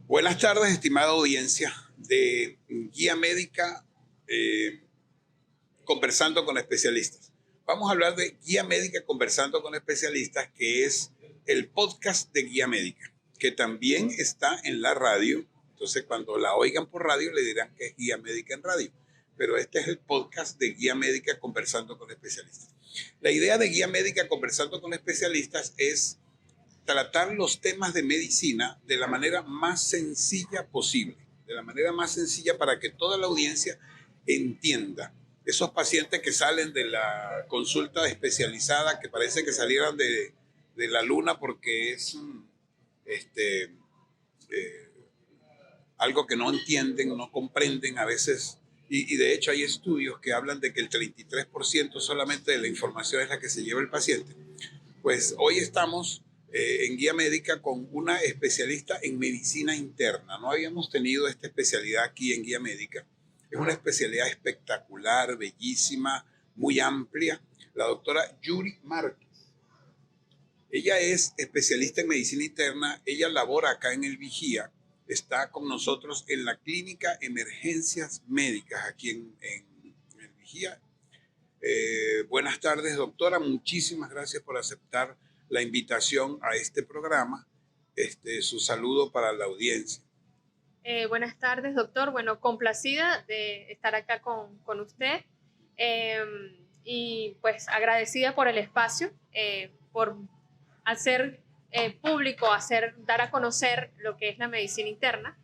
Buenas tardes, estimada audiencia de Guía Médica, conversando con especialistas. Vamos a hablar de Guía Médica conversando con especialistas, que es el podcast de Guía Médica, que también está en la radio. Entonces, cuando la oigan por radio, le dirán que es Guía Médica en radio. Pero este es el podcast de Guía Médica conversando con especialistas. La idea de Guía Médica conversando con especialistas es tratar los temas de medicina de la manera más sencilla posible, de la manera más sencilla para que toda la audiencia entienda. Esos pacientes que salen de la consulta especializada, que parece que salieran de la luna porque es algo que no entienden, no comprenden a veces, y de hecho hay estudios que hablan de que el 33% solamente de la información es la que se lleva el paciente. Pues hoy estamos en Guía Médica con una especialista en medicina interna. No habíamos tenido esta especialidad aquí en Guía Médica. Es una especialidad espectacular, bellísima, muy amplia. La doctora Yuri Márquez. Ella es especialista en medicina interna. Ella labora acá en el Vigía. Está con nosotros en la clínica Emergencias Médicas aquí en el Vigía. Buenas tardes, doctora. Muchísimas gracias por aceptar la invitación a este programa. Su saludo para la audiencia. Buenas tardes, doctor. Bueno, complacida de estar acá con usted y pues agradecida por el espacio, por hacer público, dar a conocer lo que es la medicina interna.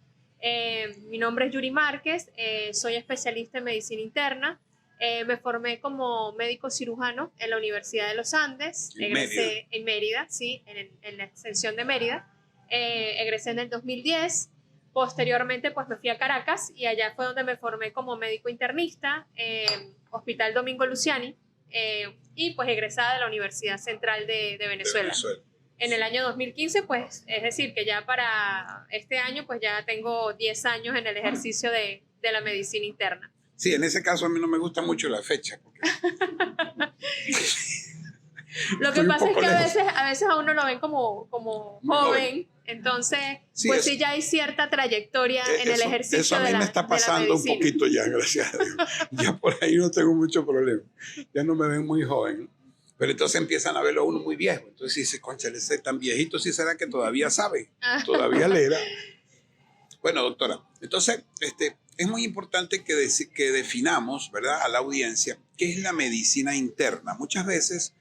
Mi nombre es Yuri Márquez, soy especialista en medicina interna. Me formé como médico cirujano en la Universidad de los Andes, egresé en Mérida, sí, en la extensión de Mérida, egresé en el 2010, posteriormente pues me fui a Caracas y allá fue donde me formé como médico internista en Hospital Domingo Luciani y pues egresada de la Universidad Central de Venezuela. En el año 2015, pues es decir que ya para este año pues ya tengo 10 años en el ejercicio de la medicina interna. Sí, en ese caso a mí no me gusta mucho la fecha. Porque... Lo que pasa es que a veces a uno lo ven como joven, entonces sí, pues sí ya hay cierta trayectoria en el ejercicio de la medicina. Eso a mí me está pasando un poquito ya, gracias a Dios. Ya por ahí no tengo mucho problema. Ya no me ven muy joven, ¿no? Pero entonces empiezan a verlo a uno muy viejo. Entonces dice, cónchale, ese tan viejito, sí será que todavía sabe, todavía leerá. Bueno, doctora, entonces es muy importante que definamos, ¿verdad?, a la audiencia qué es la medicina interna. Muchas veces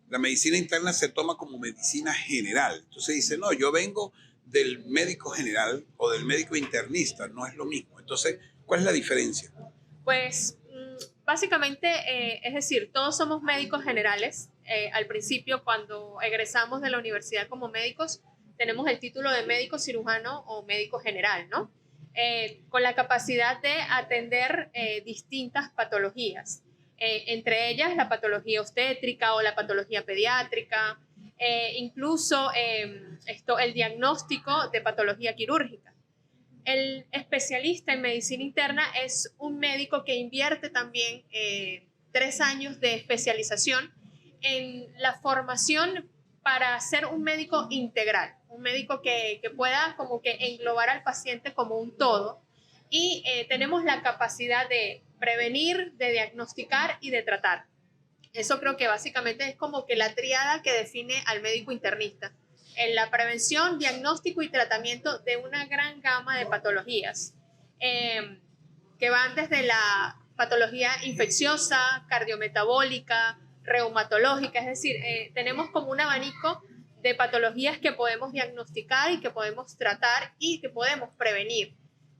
la medicina interna se toma como medicina general. Entonces dice, no, yo vengo del médico general o del médico internista, no es lo mismo. Entonces, ¿cuál es la diferencia? Pues básicamente, es decir, todos somos médicos generales. Al principio, cuando egresamos de la universidad como médicos, tenemos el título de médico cirujano o médico general, ¿no? Con la capacidad de atender distintas patologías, entre ellas la patología obstétrica o la patología pediátrica, incluso el diagnóstico de patología quirúrgica. El especialista en medicina interna es un médico que invierte también 3 años de especialización en la formación para ser un médico integral, un médico que pueda como que englobar al paciente como un todo y tenemos la capacidad de prevenir, de diagnosticar y de tratar. Eso creo que básicamente es como que la tríada que define al médico internista, en la prevención, diagnóstico y tratamiento de una gran gama de patologías que van desde la patología infecciosa, cardiometabólica, reumatológica, es decir, tenemos como un abanico de patologías que podemos diagnosticar y que podemos tratar y que podemos prevenir.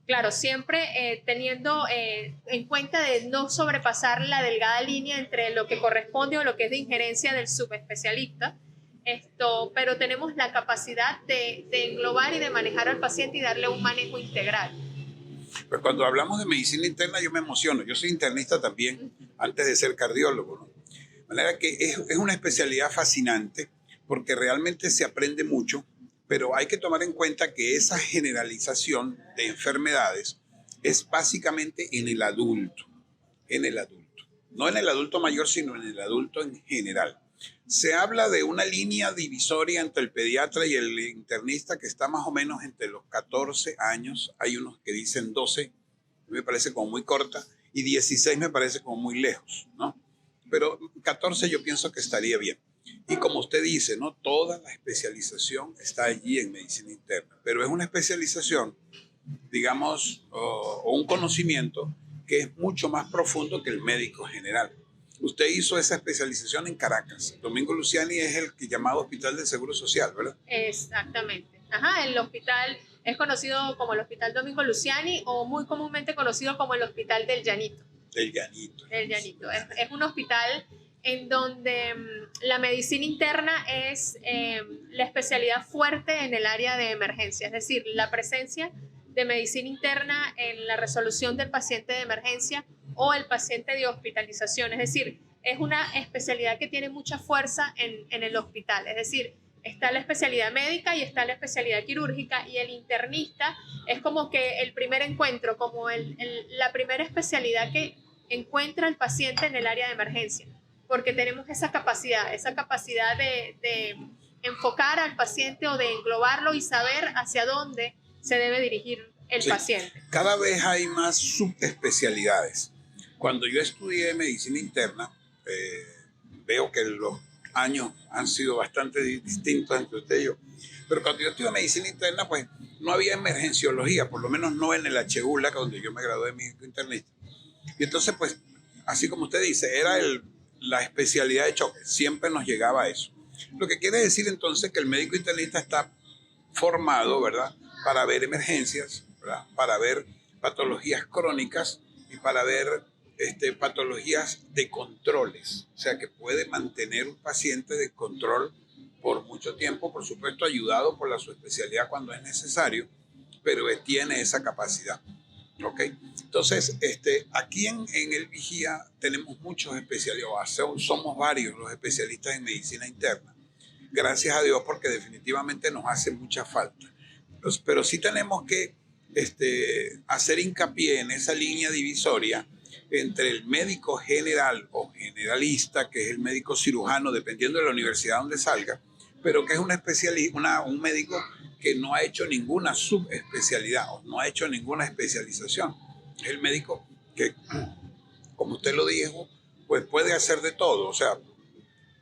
Claro, siempre teniendo en cuenta de no sobrepasar la delgada línea entre lo que corresponde o lo que es de injerencia del subespecialista, pero tenemos la capacidad de englobar y de manejar al paciente y darle un manejo integral. Pues cuando hablamos de medicina interna yo me emociono. Yo soy internista también, antes de ser cardiólogo, ¿no? De manera que es una especialidad fascinante porque realmente se aprende mucho, pero hay que tomar en cuenta que esa generalización de enfermedades es básicamente en el adulto, no en el adulto mayor, sino en el adulto en general. Se habla de una línea divisoria entre el pediatra y el internista que está más o menos entre los 14 años. Hay unos que dicen 12, me parece como muy corta, y 16 me parece como muy lejos, ¿no? Pero 14 yo pienso que estaría bien. Y como usted dice, ¿no? Toda la especialización está allí en medicina interna, pero es una especialización, digamos, o un conocimiento que es mucho más profundo que el médico general. Usted hizo esa especialización en Caracas. Domingo Luciani es el llamado Hospital del Seguro Social, ¿verdad? Exactamente. Ajá, el hospital es conocido como el Hospital Domingo Luciani o muy comúnmente conocido como el Hospital del Llanito. Del Llanito. Del Llanito. Es un hospital en donde la medicina interna es la especialidad fuerte en el área de emergencia, es decir, la presencia de medicina interna en la resolución del paciente de emergencia o el paciente de hospitalización, es decir, es una especialidad que tiene mucha fuerza en el hospital, es decir, está la especialidad médica y está la especialidad quirúrgica y el internista es como que el primer encuentro, como la primera especialidad que encuentra al paciente en el área de emergencia, porque tenemos esa capacidad de enfocar al paciente o de englobarlo y saber hacia dónde se debe dirigir el paciente. Cada vez hay más subespecialidades. Cuando yo estudié medicina interna, veo que los años han sido bastante distintos entre usted y yo, pero cuando yo estudié medicina interna, pues no había emergenciología, por lo menos no en el HULA, donde yo me gradué de médico internista. Y entonces, pues, así como usted dice, era la especialidad de choque, siempre nos llegaba a eso. Lo que quiere decir entonces que el médico internista está formado, ¿verdad?, para ver emergencias, ¿verdad?, para ver patologías crónicas y para ver patologías de controles. O sea, que puede mantener un paciente de control por mucho tiempo, por supuesto ayudado por la subespecialidad cuando es necesario, pero tiene esa capacidad. ¿Ok? Entonces, aquí en el Vigía tenemos muchos especialistas, somos varios los especialistas en medicina interna. Gracias a Dios, porque definitivamente nos hace mucha falta. Pero sí tenemos que hacer hincapié en esa línea divisoria entre el médico general o generalista, que es el médico cirujano, dependiendo de la universidad donde salga, pero que es un médico que no ha hecho ninguna subespecialidad o no ha hecho ninguna especialización. Es el médico que, como usted lo dijo, pues puede hacer de todo. O sea,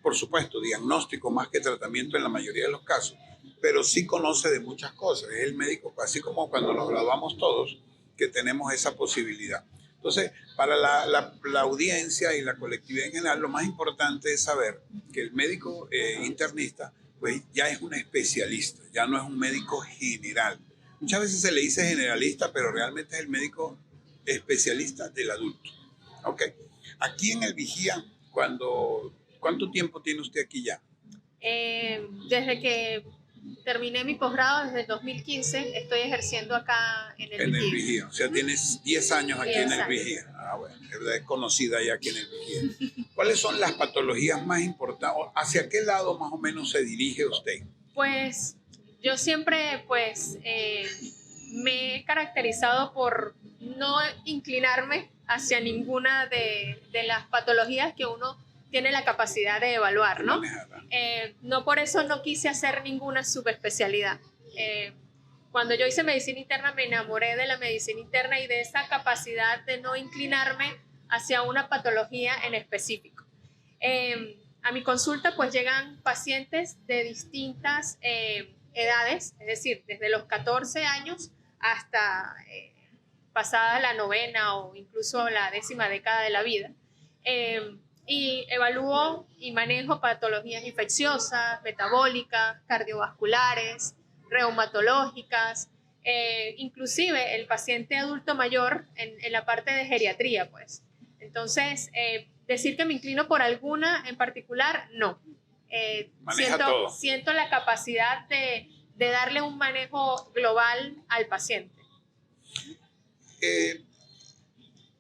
por supuesto, diagnóstico más que tratamiento en la mayoría de los casos, pero sí conoce de muchas cosas. Es el médico, así como cuando nos graduamos todos, que tenemos esa posibilidad. Entonces, para la audiencia y la colectividad en general, lo más importante es saber que el médico internista pues ya es un especialista, ya no es un médico general. Muchas veces se le dice generalista, pero realmente es el médico especialista del adulto. ¿Ok? Aquí en el Vigía, ¿cuánto tiempo tiene usted aquí ya? Desde que terminé mi posgrado, desde el 2015, estoy ejerciendo acá en el Vigía. En el Vigía, o sea, tienes 10 años aquí en el Vigía. Ah, bueno, es conocida ya aquí en el Vigía. ¿Cuáles son las patologías más importantes? ¿Hacia qué lado más o menos se dirige usted? Pues yo siempre me he caracterizado por no inclinarme hacia ninguna de las patologías que uno tiene la capacidad de evaluar, ¿no? No por eso no quise hacer ninguna subespecialidad. Cuando yo hice medicina interna me enamoré de la medicina interna y de esa capacidad de no inclinarme hacia una patología en específico. A mi consulta pues llegan pacientes de distintas edades, es decir, desde los 14 años hasta pasada la 9ª o incluso la 10ª década de la vida. Y evalúo y manejo patologías infecciosas, metabólicas, cardiovasculares, reumatológicas, inclusive el paciente adulto mayor en la parte de geriatría, pues. Entonces, decir que me inclino por alguna en particular, no. Siento la capacidad de darle un manejo global al paciente.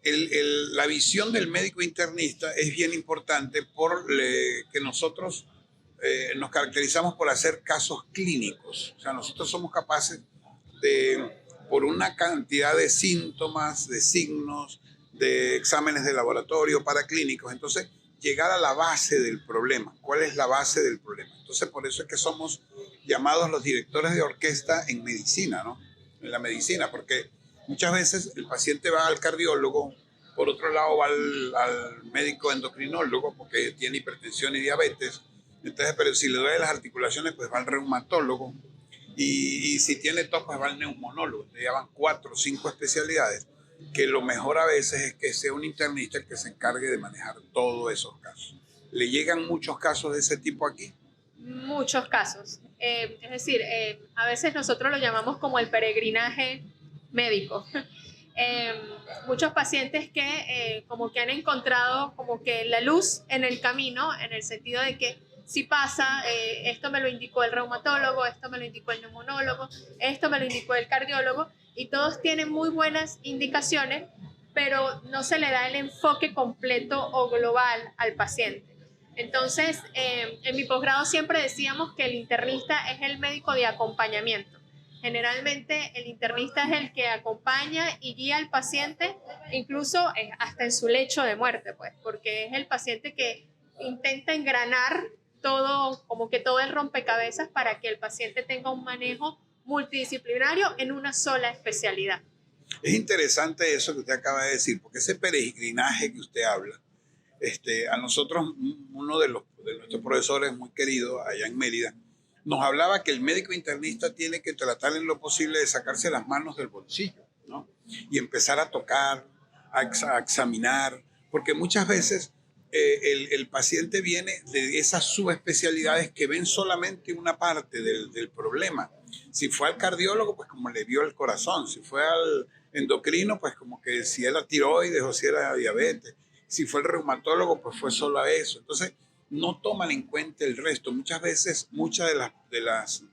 La visión del médico internista es bien importante porque nosotros nos caracterizamos por hacer casos clínicos. O sea, nosotros somos capaces de, por una cantidad de síntomas, de signos, de exámenes de laboratorio para clínicos. Entonces, llegar a la base del problema. ¿Cuál es la base del problema? Entonces, por eso es que somos llamados los directores de orquesta en medicina, ¿no? En la medicina, porque muchas veces el paciente va al cardiólogo, por otro lado va al médico endocrinólogo porque tiene hipertensión y diabetes. Entonces, pero si le duele las articulaciones, pues va al reumatólogo. Y si tiene tos, pues va al neumonólogo. Le llevan 4 o 5 especialidades, que lo mejor a veces es que sea un internista el que se encargue de manejar todos esos casos. ¿Le llegan muchos casos de ese tipo aquí? Muchos casos. Es decir, a veces nosotros lo llamamos como el peregrinaje médico. Eh, Muchos pacientes que como que han encontrado como que la luz en el camino, en el sentido de que si pasa, esto me lo indicó el reumatólogo, esto me lo indicó el neumonólogo, esto me lo indicó el cardiólogo, y todos tienen muy buenas indicaciones, pero no se le da el enfoque completo o global al paciente. Entonces, en mi posgrado siempre decíamos que el internista es el médico de acompañamiento. Generalmente el internista es el que acompaña y guía al paciente, incluso hasta en su lecho de muerte, pues, porque es el paciente que intenta engranar todo, como que todo el rompecabezas para que el paciente tenga un manejo multidisciplinario en una sola especialidad. Es interesante eso que usted acaba de decir, porque ese peregrinaje que usted habla, a nosotros, uno de nuestros profesores muy queridos allá en Mérida, nos hablaba que el médico internista tiene que tratar en lo posible de sacarse las manos del bolsillo, ¿no? Y empezar a tocar, a examinar, porque muchas veces el paciente viene de esas subespecialidades que ven solamente una parte del problema. Si fue al cardiólogo, pues como le vio el corazón. Si fue al endocrino, pues como que si era tiroides o si era diabetes. Si fue el reumatólogo, pues fue solo a eso. Entonces, no toman en cuenta el resto. Muchas veces, muchas de las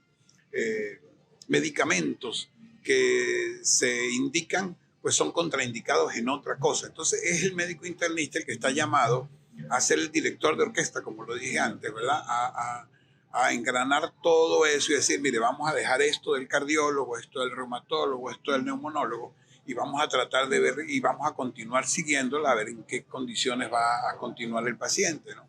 medicamentos que se indican, pues son contraindicados en otra cosa. Entonces, es el médico internista el que está llamado a ser el director de orquesta, como lo dije antes, ¿verdad? A engranar todo eso y decir, mire, vamos a dejar esto del cardiólogo, esto del reumatólogo, esto del neumonólogo, y vamos a tratar de ver y vamos a continuar siguiéndola a ver en qué condiciones va a continuar el paciente, ¿no?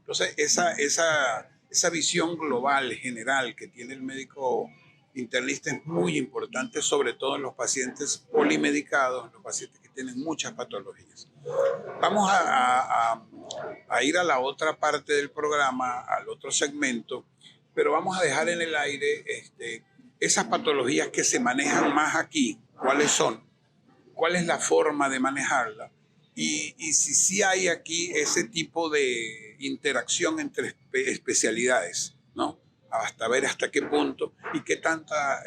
Entonces, esa visión global, general, que tiene el médico internista es muy importante, sobre todo en los pacientes polimedicados, en los pacientes que tienen muchas patologías. Vamos a ir a la otra parte del programa, al otro segmento, pero vamos a dejar en el aire esas patologías que se manejan más aquí, cuáles son, cuál es la forma de manejarla y si sí hay aquí ese tipo de interacción entre especialidades, ¿no? Hasta ver hasta qué punto y qué tanta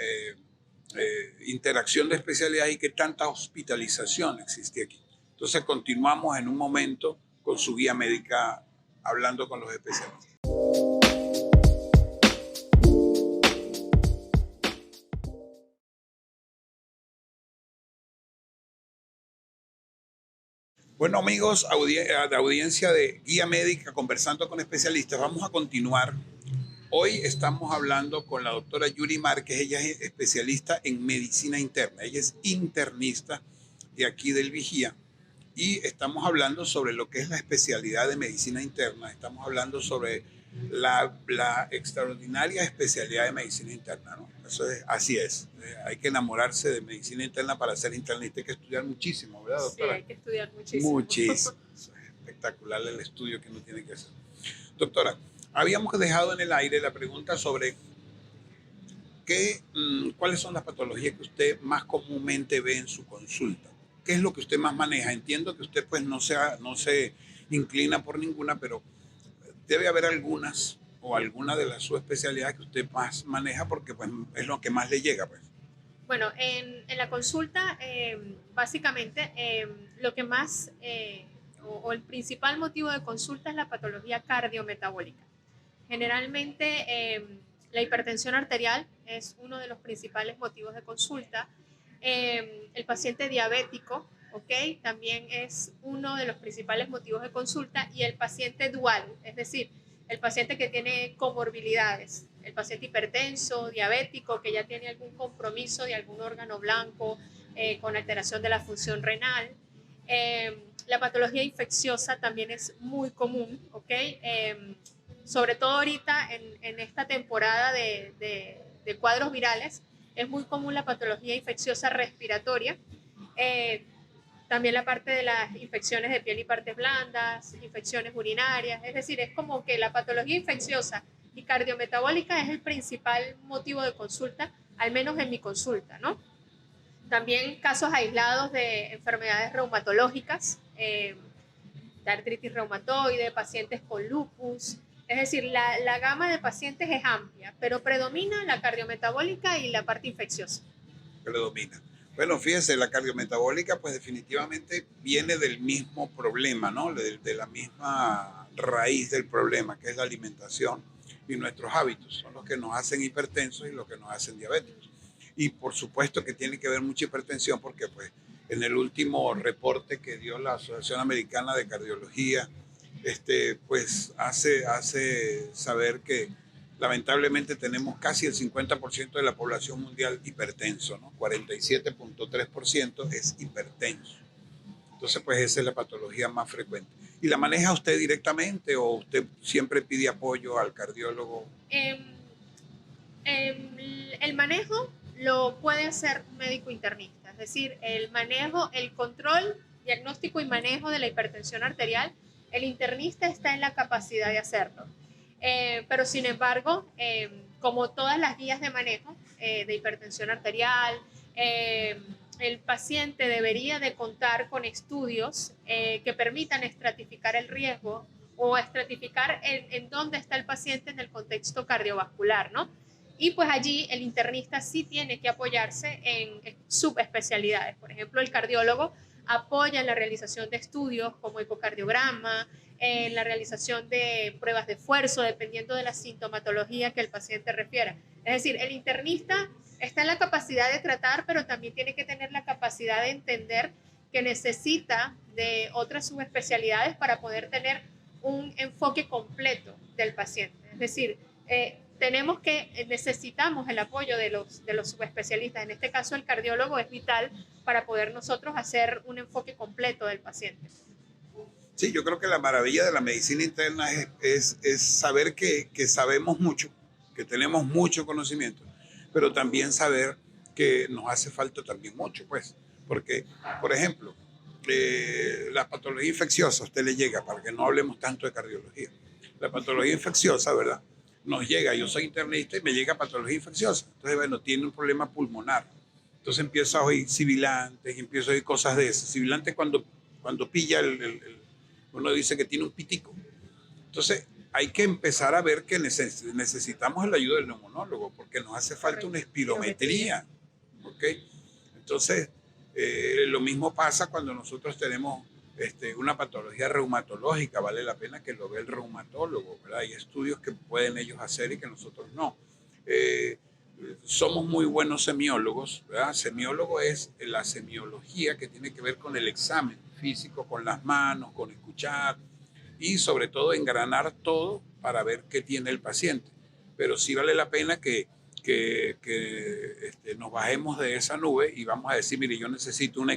interacción de especialidades y qué tanta hospitalización existe aquí. Entonces continuamos en un momento con su guía médica hablando con los especialistas. Bueno amigos, de audiencia de Guía Médica conversando con especialistas, vamos a continuar. Hoy estamos hablando con la doctora Yuri Márquez, ella es especialista en medicina interna, ella es internista de aquí del Vigía y estamos hablando sobre lo que es la especialidad de medicina interna, estamos hablando sobre la extraordinaria especialidad de medicina interna, ¿no? Eso es, así es, hay que enamorarse de medicina interna para ser internista, hay que estudiar muchísimo, ¿verdad, doctora? Sí, hay que estudiar muchísimo. Muchísimo, es espectacular el estudio que uno tiene que hacer. Doctora, habíamos dejado en el aire la pregunta sobre cuáles son las patologías que usted más comúnmente ve en su consulta. ¿Qué es lo que usted más maneja? Entiendo que usted pues no se inclina por ninguna, pero debe haber algunas o alguna de las subespecialidades que usted más maneja porque pues, es lo que más le llega. Pues. Bueno, en la consulta, básicamente, lo que más, o el principal motivo de consulta es la patología cardiometabólica. Generalmente, la hipertensión arterial es uno de los principales motivos de consulta. El paciente diabético, ¿ok? También es uno de los principales motivos de consulta, y el paciente dual, es decir, el paciente que tiene comorbilidades, el paciente hipertenso, diabético, que ya tiene algún compromiso de algún órgano blanco con alteración de la función renal, La patología infecciosa también es muy común, ¿ok? Sobre todo ahorita en esta temporada de cuadros virales, es muy común la patología infecciosa respiratoria. Eh, También la parte de las infecciones de piel y partes blandas, infecciones urinarias, es decir, es como que la patología infecciosa y cardiometabólica es el principal motivo de consulta, al menos en mi consulta, ¿no? También casos aislados de enfermedades reumatológicas, de artritis reumatoide, pacientes con lupus. Es decir, la gama de pacientes es amplia, pero predomina la cardiometabólica y la parte infecciosa. Predomina. Bueno, fíjese, la cardiometabólica pues definitivamente viene del mismo problema, ¿no? De la misma raíz del problema, que es la alimentación y nuestros hábitos. Son los que nos hacen hipertensos y los que nos hacen diabéticos. Y por supuesto que tiene que haber mucha hipertensión porque pues en el último reporte que dio la Asociación Americana de Cardiología, pues hace saber que lamentablemente tenemos casi el 50% de la población mundial hipertenso, ¿no? 47.3% es hipertenso. Entonces, pues esa es la patología más frecuente. ¿Y la maneja usted directamente o usted siempre pide apoyo al cardiólogo? El manejo lo puede hacer un médico internista, es decir, el manejo, el control, diagnóstico y manejo de la hipertensión arterial, el internista está en la capacidad de hacerlo. Pero sin embargo, como todas las guías de manejo de hipertensión arterial, el paciente debería de contar con estudios que permitan estratificar el riesgo o estratificar en dónde está el paciente en el contexto cardiovascular, ¿no? Y pues allí el internista sí tiene que apoyarse en subespecialidades. Por ejemplo, el cardiólogo apoya en la realización de estudios como ecocardiograma, en la realización de pruebas de esfuerzo, dependiendo de la sintomatología que el paciente refiera. Es decir, el internista está en la capacidad de tratar, pero también tiene que tener la capacidad de entender que necesita de otras subespecialidades para poder tener un enfoque completo del paciente. Es decir, necesitamos el apoyo de los subespecialistas. En este caso, el cardiólogo es vital para poder nosotros hacer un enfoque completo del paciente. Sí, yo creo que la maravilla de la medicina interna es saber que sabemos mucho, que tenemos mucho conocimiento, pero también saber que nos hace falta también mucho, pues. Porque, por ejemplo, la patología infecciosa, a usted le llega, para que no hablemos tanto de cardiología, la patología infecciosa, ¿verdad? Nos llega, yo soy internista y me llega patología infecciosa. Entonces, bueno, tiene un problema pulmonar. Entonces empieza a oír sibilantes y empiezo a oír cosas de esas. Sibilantes cuando pilla uno dice que tiene un pitico. Entonces, hay que empezar a ver que necesitamos la ayuda del neumonólogo porque nos hace falta una espirometría. ¿Okay? Entonces, lo mismo pasa cuando nosotros tenemos una patología reumatológica. Vale la pena que lo vea el reumatólogo, ¿verdad? Hay estudios que pueden ellos hacer y que nosotros no. Somos muy buenos semiólogos, ¿verdad? Semiólogo es la semiología que tiene que ver con el examen físico, con las manos, con escuchar y sobre todo engranar todo para ver qué tiene el paciente. Pero sí vale la pena que nos bajemos de esa nube y vamos a decir, mire, yo necesito un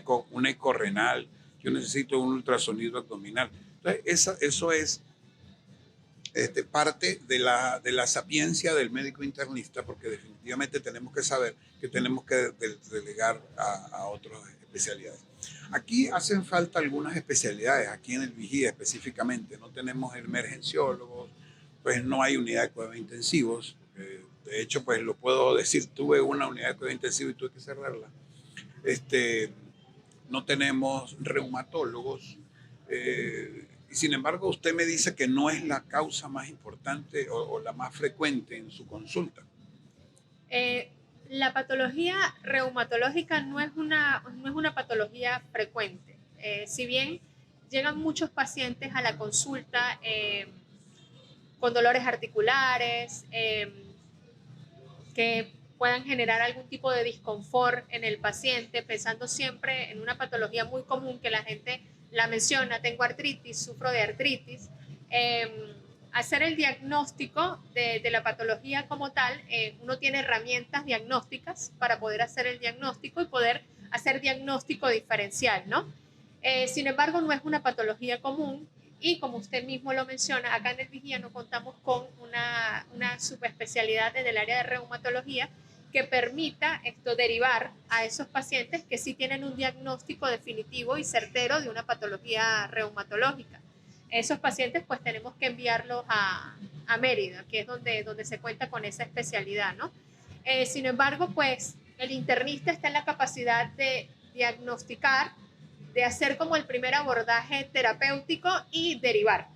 eco renal, yo necesito un ultrasonido abdominal. Entonces, eso es parte de la sapiencia del médico internista, porque definitivamente tenemos que saber que tenemos que delegar a otras especialidades. Aquí hacen falta algunas especialidades, aquí en el Vigía específicamente, no tenemos emergenciólogos, pues no hay unidad de cuidados intensivos, de hecho pues lo puedo decir, tuve una unidad de cuidados intensivos y tuve que cerrarla. No tenemos reumatólogos, y sin embargo usted me dice que no es la causa más importante o la más frecuente en su consulta. La patología reumatológica no es una patología frecuente. Si bien llegan muchos pacientes a la consulta con dolores articulares, que puedan generar algún tipo de disconfort en el paciente, pensando siempre en una patología muy común que la gente la menciona: tengo artritis, sufro de artritis. Hacer el diagnóstico de la patología como tal, uno tiene herramientas diagnósticas para poder hacer el diagnóstico y poder hacer diagnóstico diferencial, ¿no? Sin embargo, no es una patología común y como usted mismo lo menciona, acá en el Vigía no contamos con una subespecialidad en el área de reumatología que permita esto derivar a esos pacientes que sí tienen un diagnóstico definitivo y certero de una patología reumatológica. Esos pacientes pues tenemos que enviarlos a Mérida, que es donde se cuenta con esa especialidad, ¿no? Sin embargo, pues el internista está en la capacidad de diagnosticar, de hacer como el primer abordaje terapéutico y derivar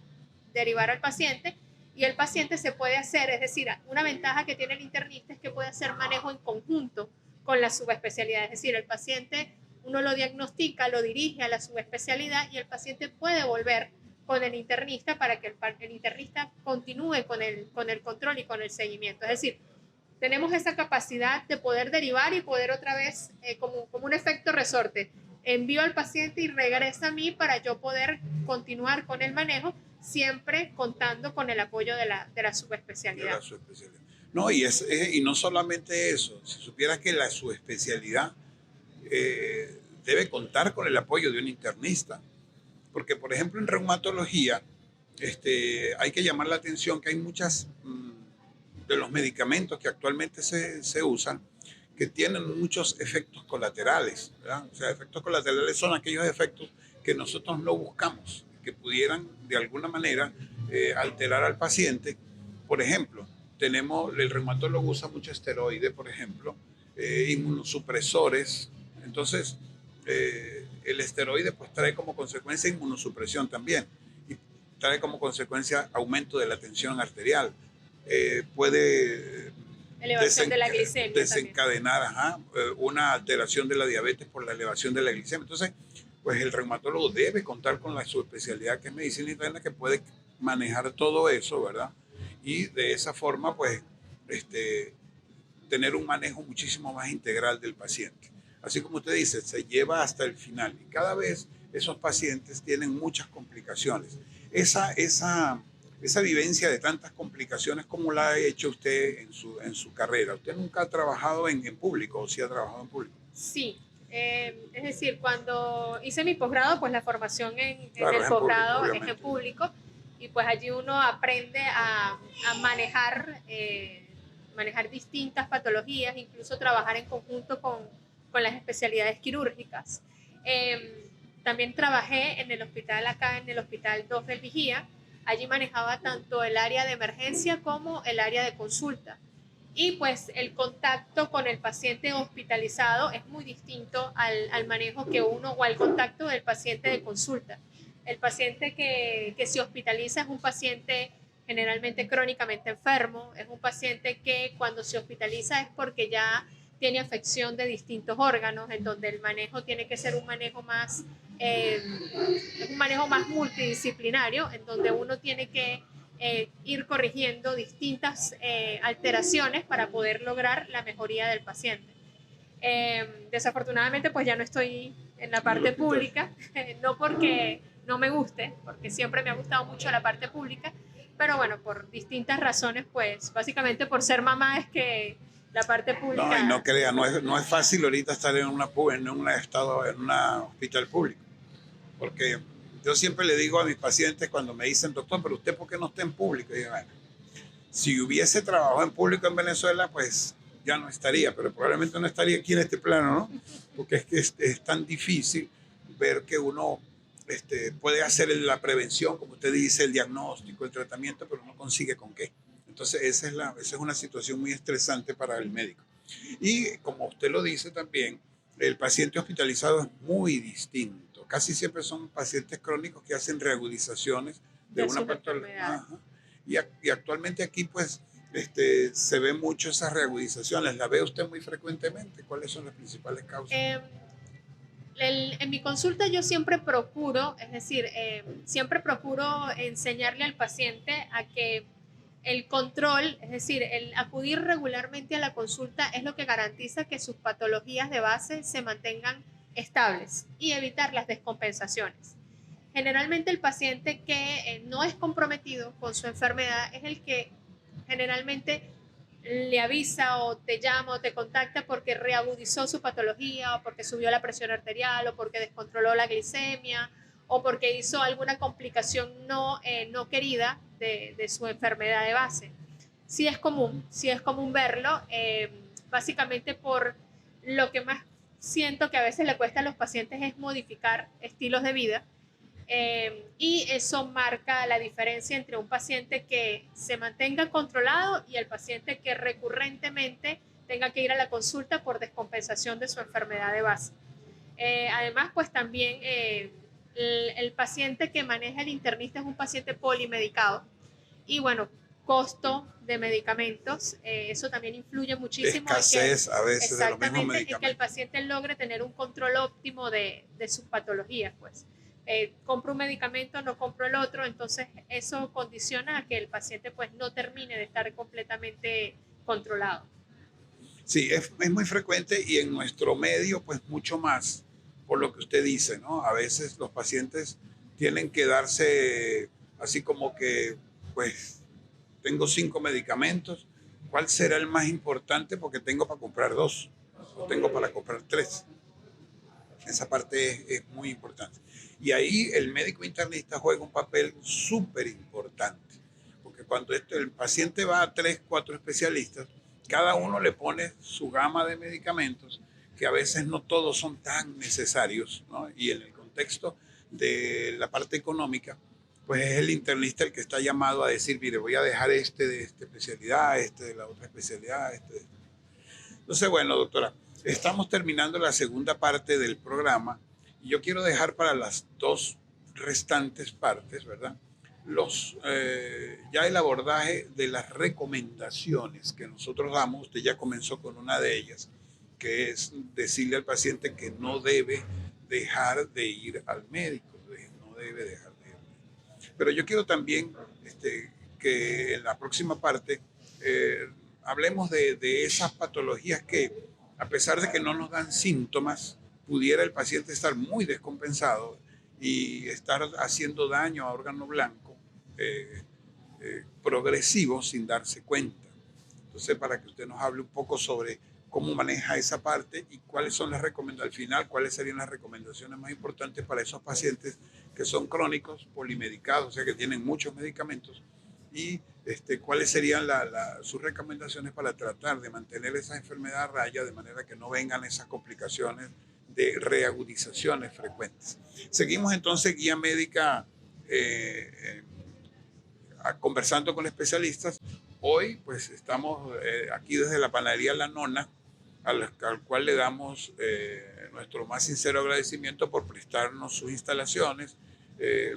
al paciente. Y el paciente se puede hacer, es decir, una ventaja que tiene el internista es que puede hacer manejo en conjunto con la subespecialidad. Es decir, el paciente uno lo diagnostica, lo dirige a la subespecialidad y el paciente puede volver con el internista para que el internista continúe con el control y con el seguimiento. Es decir, tenemos esa capacidad de poder derivar y poder otra vez, como un efecto resorte, envío al paciente y regresa a mí para yo poder continuar con el manejo, siempre contando con el apoyo de la subespecialidad. De la subespecialidad. No, y no solamente eso, si supieras que la subespecialidad debe contar con el apoyo de un internista, porque por ejemplo en reumatología hay que llamar la atención que hay muchas de los medicamentos que actualmente se usan que tienen muchos efectos colaterales, ¿verdad? O sea, efectos colaterales son aquellos efectos que nosotros no buscamos, que pudieran de alguna manera alterar al paciente. Por ejemplo, el reumatólogo usa mucho esteroide, por ejemplo, inmunosupresores. Entonces, el esteroide pues trae como consecuencia inmunosupresión también y trae como consecuencia aumento de la tensión arterial. Puede elevación de la glicemia desencadenar una alteración de la diabetes por la elevación de la glicemia. Entonces, pues el reumatólogo debe contar con la subespecialidad que es medicina interna que puede manejar todo eso, ¿verdad? Y de esa forma, pues, tener un manejo muchísimo más integral del paciente. Así como usted dice, se lleva hasta el final y cada vez esos pacientes tienen muchas complicaciones. Esa vivencia de tantas complicaciones, ¿cómo la ha hecho usted en su carrera? ¿Usted nunca ha trabajado en público o sí ha trabajado en público? Sí, es decir, cuando hice mi posgrado, pues la formación Claro, en el posgrado es obviamente. en público y pues allí uno aprende a manejar distintas patologías, incluso trabajar en conjunto con las especialidades quirúrgicas. También trabajé en el hospital acá, en el Hospital 2 del Vigía. Allí manejaba tanto el área de emergencia como el área de consulta. Y pues el contacto con el paciente hospitalizado es muy distinto al manejo que uno o al contacto del paciente de consulta. El paciente que se hospitaliza es un paciente generalmente crónicamente enfermo, es un paciente que cuando se hospitaliza es porque ya tiene afección de distintos órganos, en donde el manejo tiene que ser un manejo más multidisciplinario, en donde uno tiene que ir corrigiendo distintas alteraciones para poder lograr la mejoría del paciente. Desafortunadamente, pues ya no estoy en la parte pública, no porque no me guste, porque siempre me ha gustado mucho la parte pública, pero bueno, por distintas razones, pues básicamente por ser mamá es que la parte pública... No, y no crea, no es fácil ahorita estar en un hospital público, porque yo siempre le digo a mis pacientes cuando me dicen, doctor, pero usted ¿por qué no está en público? Y digo, bueno, si hubiese trabajado en público en Venezuela, pues ya no estaría, pero probablemente no estaría aquí en este plano, ¿no? Porque es que es tan difícil ver que uno puede hacer la prevención, como usted dice, el diagnóstico, el tratamiento, pero no consigue con qué. Entonces esa es una situación muy estresante para el médico. Y como usted lo dice también, el paciente hospitalizado es muy distinto. Casi siempre son pacientes crónicos que hacen reagudizaciones de una patología. Y actualmente aquí pues se ve mucho esas reagudizaciones. ¿La ve usted muy frecuentemente? ¿Cuáles son las principales causas? En mi consulta yo siempre procuro, es decir, siempre procuro enseñarle al paciente a que el control, es decir, el acudir regularmente a la consulta es lo que garantiza que sus patologías de base se mantengan estables y evitar las descompensaciones. Generalmente el paciente que no es comprometido con su enfermedad es el que generalmente le avisa o te llama o te contacta porque reagudizó su patología o porque subió la presión arterial o porque descontroló la glicemia o porque hizo alguna complicación no querida de su enfermedad de base. Sí es común verlo, básicamente por lo que más siento que a veces le cuesta a los pacientes es modificar estilos de vida. Y eso marca la diferencia entre un paciente que se mantenga controlado y el paciente que recurrentemente tenga que ir a la consulta por descompensación de su enfermedad de base. Además, pues también el paciente que maneja el internista es un paciente polimedicado y bueno, costo de medicamentos, eso también influye muchísimo Escasez a veces de los mismos exactamente, en que el medicamentos. paciente logre tener un control óptimo de sus patologías, pues. Compro un medicamento, no compro el otro, entonces eso condiciona a que el paciente pues no termine de estar completamente controlado. Sí, es muy frecuente y en nuestro medio, pues mucho más, por lo que usted dice, ¿no? A veces los pacientes tienen que darse así como que, pues, tengo 5 medicamentos, ¿cuál será el más importante? Porque tengo para comprar 2 o tengo para comprar 3. Esa parte es muy importante. Y ahí el médico internista juega un papel súper importante, porque cuando el paciente va a 3, 4 especialistas, cada uno le pone su gama de medicamentos, que a veces no todos son tan necesarios, ¿no? Y en el contexto de la parte económica, pues es el internista el que está llamado a decir, mire, voy a dejar este de esta especialidad, este de la otra especialidad, este de... Entonces, bueno, doctora, estamos terminando la segunda parte del programa y yo quiero dejar para las 2 restantes partes, ¿verdad? Ya el abordaje de las recomendaciones que nosotros damos. Usted ya comenzó con una de ellas, que es decirle al paciente que no debe dejar de ir al médico, no debe dejar de ir al médico. Pero yo quiero también que en la próxima parte eh, hablemos de esas patologías que, a pesar de que no nos dan síntomas, pudiera el paciente estar muy descompensado y estar haciendo daño a órgano blanco progresivo sin darse cuenta. Entonces, para que usted nos hable un poco sobre cómo maneja esa parte y cuáles son las recomendaciones, al final, cuáles serían las recomendaciones más importantes para esos pacientes que son crónicos, polimedicados, o sea, que tienen muchos medicamentos, y cuáles serían sus recomendaciones para tratar de mantener esa enfermedad a raya de manera que no vengan esas complicaciones de reagudizaciones frecuentes. Seguimos entonces guía médica conversando con especialistas. Hoy pues estamos aquí desde la panadería La Nona, al cual le damos nuestro más sincero agradecimiento por prestarnos sus instalaciones.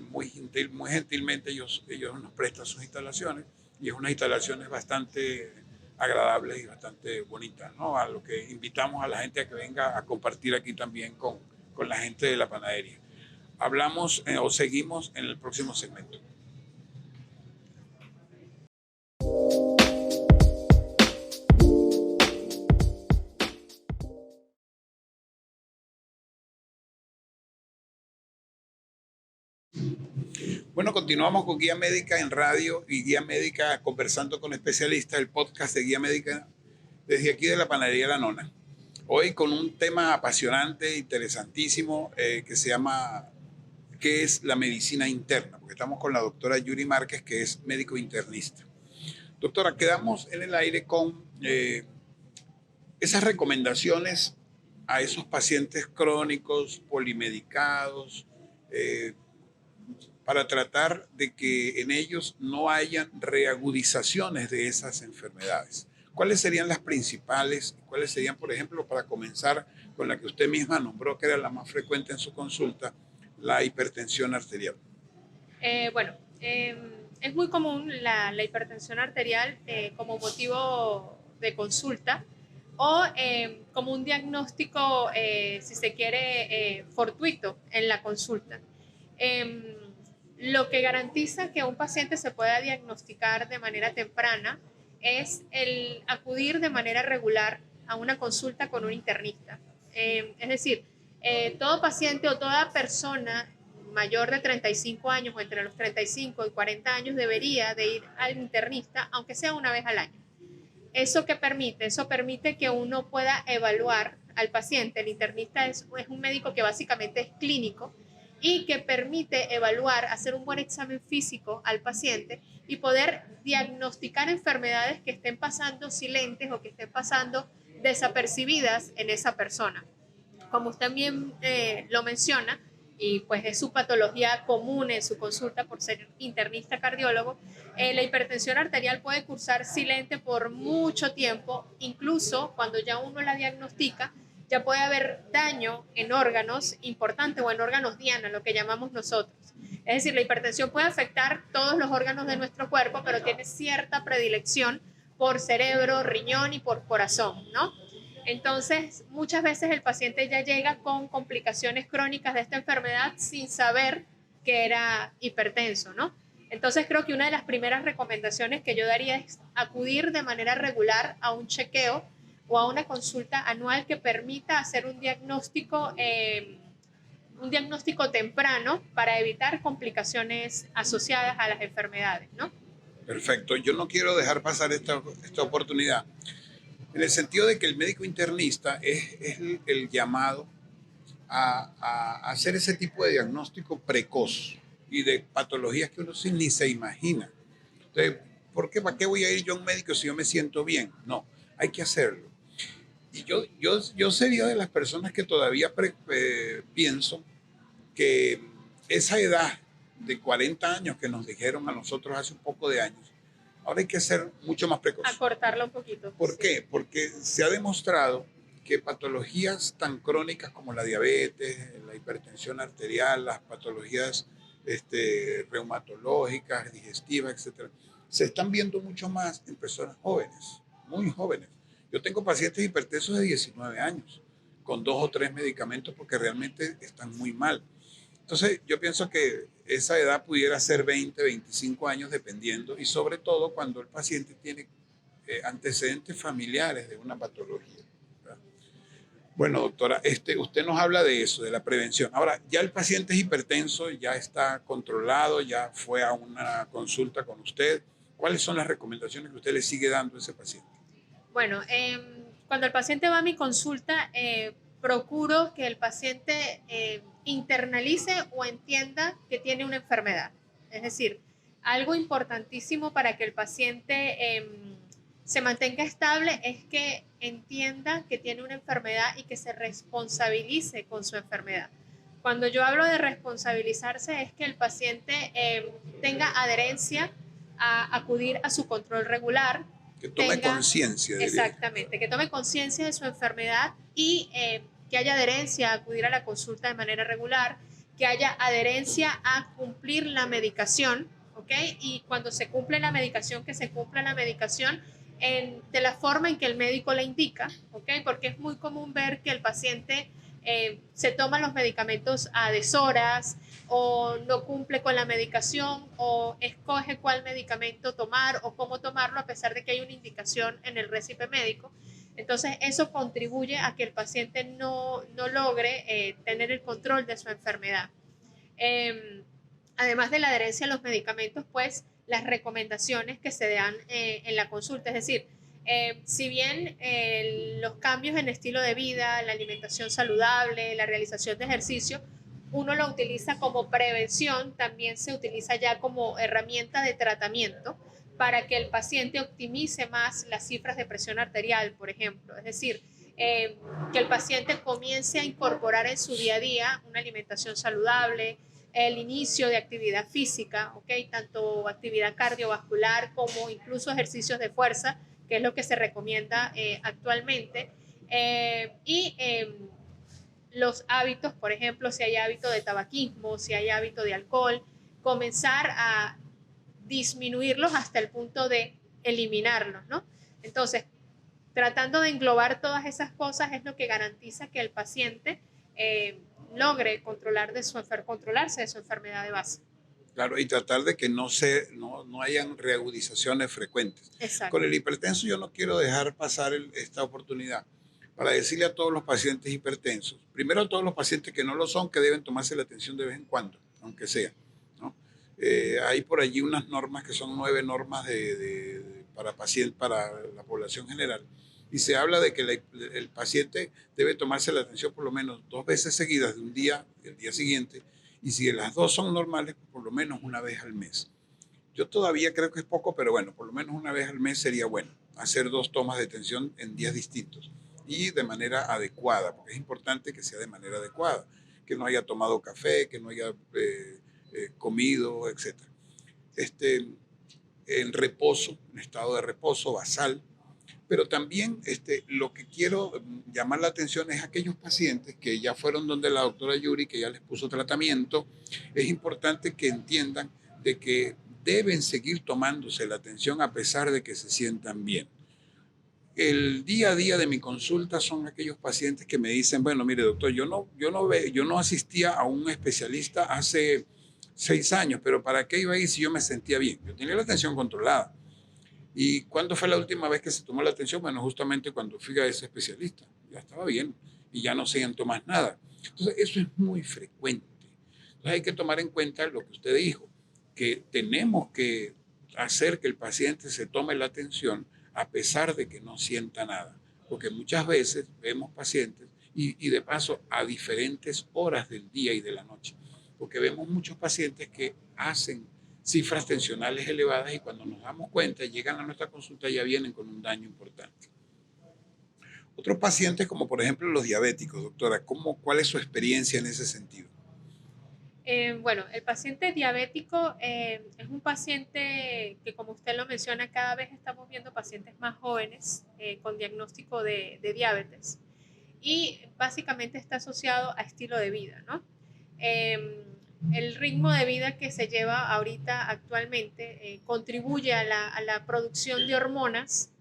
Muy gentilmente ellos nos prestan sus instalaciones y es unas instalaciones bastante agradables y bastante bonitas, ¿no? A lo que invitamos a la gente a que venga a compartir aquí también con la gente de la panadería. Hablamos o seguimos en el próximo segmento. Bueno, continuamos con Guía Médica en radio y Guía Médica conversando con especialistas, el podcast de Guía Médica desde aquí de la panadería La Nona. Hoy con un tema apasionante, interesantísimo, que se llama ¿qué es la medicina interna? Porque estamos con la doctora Yuri Márquez, que es médico internista. Doctora, quedamos en el aire con esas recomendaciones a esos pacientes crónicos, polimedicados, para tratar de que en ellos no hayan reagudizaciones de esas enfermedades. ¿Cuáles serían las principales? ¿Cuáles serían, por ejemplo, para comenzar con la que usted misma nombró que era la más frecuente en su consulta, la hipertensión arterial? Es muy común la hipertensión arterial como motivo de consulta o como un diagnóstico, si se quiere, fortuito en la consulta. Eh, lo que garantiza que un paciente se pueda diagnosticar de manera temprana es el acudir de manera regular a una consulta con un internista. Es decir, todo paciente o toda persona mayor de 35 años o entre los 35 y 40 años debería de ir al internista, aunque sea una vez al año. ¿Eso qué permite? Eso permite que uno pueda evaluar al paciente. El internista es un médico que básicamente es clínico y que permite evaluar, hacer un buen examen físico al paciente y poder diagnosticar enfermedades que estén pasando silentes o que estén pasando desapercibidas en esa persona. Como usted también lo menciona, y pues es su patología común en su consulta por ser internista cardiólogo, la hipertensión arterial puede cursar silente por mucho tiempo, incluso cuando ya uno la diagnostica, ya puede haber daño en órganos importantes o en órganos diana, lo que llamamos nosotros. Es decir, la hipertensión puede afectar todos los órganos de nuestro cuerpo, pero tiene cierta predilección por cerebro, riñón y por corazón, ¿no? Entonces, muchas veces el paciente ya llega con complicaciones crónicas de esta enfermedad sin saber que era hipertenso, ¿no? Entonces, creo que una de las primeras recomendaciones que yo daría es acudir de manera regular a un chequeo o a una consulta anual que permita hacer un diagnóstico temprano para evitar complicaciones asociadas a las enfermedades, ¿no? Perfecto. Yo no quiero dejar pasar esta oportunidad, en el sentido de que el médico internista es el llamado a hacer ese tipo de diagnóstico precoz y de patologías que uno ni se imagina. Entonces, ¿para qué voy a ir yo a un médico si yo me siento bien? No, hay que hacerlo. Y yo sería de las personas que todavía pienso que esa edad de 40 años que nos dijeron a nosotros hace un poco de años, ahora hay que ser mucho más precoz. Acortarla un poquito. ¿Por sí. qué? Porque se ha demostrado que patologías tan crónicas como la diabetes, la hipertensión arterial, las patologías reumatológicas, digestivas, etcétera, se están viendo mucho más en personas jóvenes, muy jóvenes. Yo tengo pacientes hipertensos de 19 años, con 2 o 3 medicamentos porque realmente están muy mal. Entonces, yo pienso que esa edad pudiera ser 20, 25 años, dependiendo, y sobre todo cuando el paciente tiene antecedentes familiares de una patología, ¿verdad? Bueno, doctora, usted nos habla de eso, de la prevención. Ahora, ya el paciente es hipertenso, ya está controlado, ya fue a una consulta con usted. ¿Cuáles son las recomendaciones que usted le sigue dando a ese paciente? Bueno, cuando el paciente va a mi consulta, procuro que el paciente internalice o entienda que tiene una enfermedad. Es decir, algo importantísimo para que el paciente se mantenga estable es que entienda que tiene una enfermedad y que se responsabilice con su enfermedad. Cuando yo hablo de responsabilizarse es que el paciente tenga adherencia a acudir a su control regular, Que tome conciencia. Exactamente, que tome conciencia de su enfermedad y que haya adherencia a acudir a la consulta de manera regular, que haya adherencia a cumplir la medicación, ¿ok? Y cuando se cumple la medicación, que se cumpla la medicación de la forma en que el médico le indica, ¿ok? Porque es muy común ver que el paciente se toma los medicamentos a deshoras o no cumple con la medicación o escoge cuál medicamento tomar o cómo tomarlo a pesar de que hay una indicación en el récipe médico. Entonces eso contribuye a que el paciente no logre tener el control de su enfermedad. Además de la adherencia a los medicamentos, pues las recomendaciones que se dan en la consulta, es decir, si bien los cambios en estilo de vida, la alimentación saludable, la realización de ejercicio, uno lo utiliza como prevención, también se utiliza ya como herramienta de tratamiento para que el paciente optimice más las cifras de presión arterial, por ejemplo. Es decir, que el paciente comience a incorporar en su día a día una alimentación saludable, el inicio de actividad física, ¿ok? Tanto actividad cardiovascular como incluso ejercicios de fuerza, que es lo que se recomienda actualmente. Los hábitos, por ejemplo, si hay hábito de tabaquismo, si hay hábito de alcohol, comenzar a disminuirlos hasta el punto de eliminarlos, ¿no? Entonces, tratando de englobar todas esas cosas es lo que garantiza que el paciente logre controlarse de su enfermedad de base. Claro, y tratar de que no hayan reagudizaciones frecuentes. Exacto. Con el hipertenso yo no quiero dejar pasar esta oportunidad para decirle a todos los pacientes hipertensos, primero a todos los pacientes que no lo son, que deben tomarse la atención de vez en cuando, aunque sea, ¿no? Hay por allí unas normas que son 9 normas para la población general. Y se habla de que el paciente debe tomarse la atención por lo menos 2 veces seguidas de un día, el día siguiente, y si las dos son normales, por lo menos una vez al mes. Yo todavía creo que es poco, pero bueno, por lo menos una vez al mes sería bueno hacer 2 tomas de tensión en días distintos y de manera adecuada, porque es importante que sea de manera adecuada, que no haya tomado café, que no haya comido, etc. En reposo, en estado de reposo basal, pero también lo que quiero llamar la atención es aquellos pacientes que ya fueron donde la doctora Yuri, que ya les puso tratamiento. Es importante que entiendan de que deben seguir tomándose la atención a pesar de que se sientan bien. El día a día de mi consulta son aquellos pacientes que me dicen, bueno, mire doctor, yo no asistía a un especialista hace 6 años, pero ¿para qué iba a ir si yo me sentía bien? Yo tenía la atención controlada. ¿Y cuándo fue la última vez que se tomó la atención? Bueno, justamente cuando fui a ese especialista. Ya estaba bien y ya no siento más nada. Entonces, eso es muy frecuente. Entonces, hay que tomar en cuenta lo que usted dijo, que tenemos que hacer que el paciente se tome la atención a pesar de que no sienta nada. Porque muchas veces vemos pacientes y de paso a diferentes horas del día y de la noche. Porque vemos muchos pacientes que hacen cifras tensionales elevadas y cuando nos damos cuenta, llegan a nuestra consulta y ya vienen con un daño importante. Otros pacientes, como por ejemplo los diabéticos, doctora, ¿cuál es su experiencia en ese sentido? Bueno, el paciente diabético es un paciente que, como usted lo menciona, cada vez estamos viendo pacientes más jóvenes con diagnóstico de diabetes y básicamente está asociado a estilo de vida, ¿no? El ritmo de vida que se lleva ahorita actualmente contribuye a la producción de hormonas,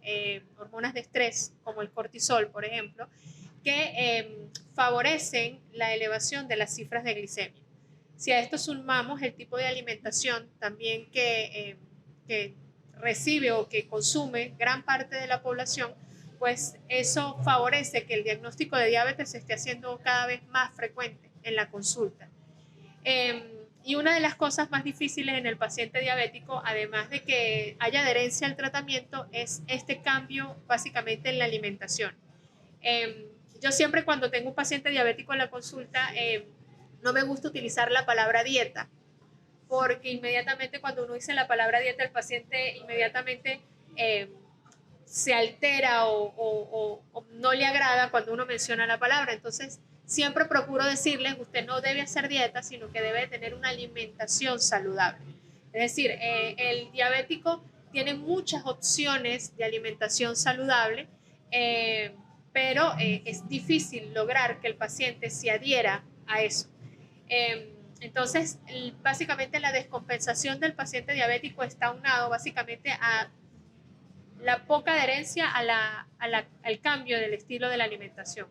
hormonas de estrés, como el cortisol, por ejemplo, que favorecen la elevación de las cifras de glicemia. Si a esto sumamos el tipo de alimentación también que recibe o que consume gran parte de la población, pues eso favorece que el diagnóstico de diabetes se esté haciendo cada vez más frecuente en la consulta. Y una de las cosas más difíciles en el paciente diabético, además de que haya adherencia al tratamiento, es este cambio básicamente en la alimentación. Yo siempre cuando tengo un paciente diabético en la consulta, no me gusta utilizar la palabra dieta, porque inmediatamente cuando uno dice la palabra dieta, el paciente inmediatamente se altera o no le agrada cuando uno menciona la palabra. Entonces, siempre procuro decirles, usted no debe hacer dieta, sino que debe tener una alimentación saludable. Es decir, el diabético tiene muchas opciones de alimentación saludable, pero es difícil lograr que el paciente se adhiera a eso. Entonces, básicamente la descompensación del paciente diabético está aunado básicamente a la poca adherencia al cambio del estilo de la alimentación.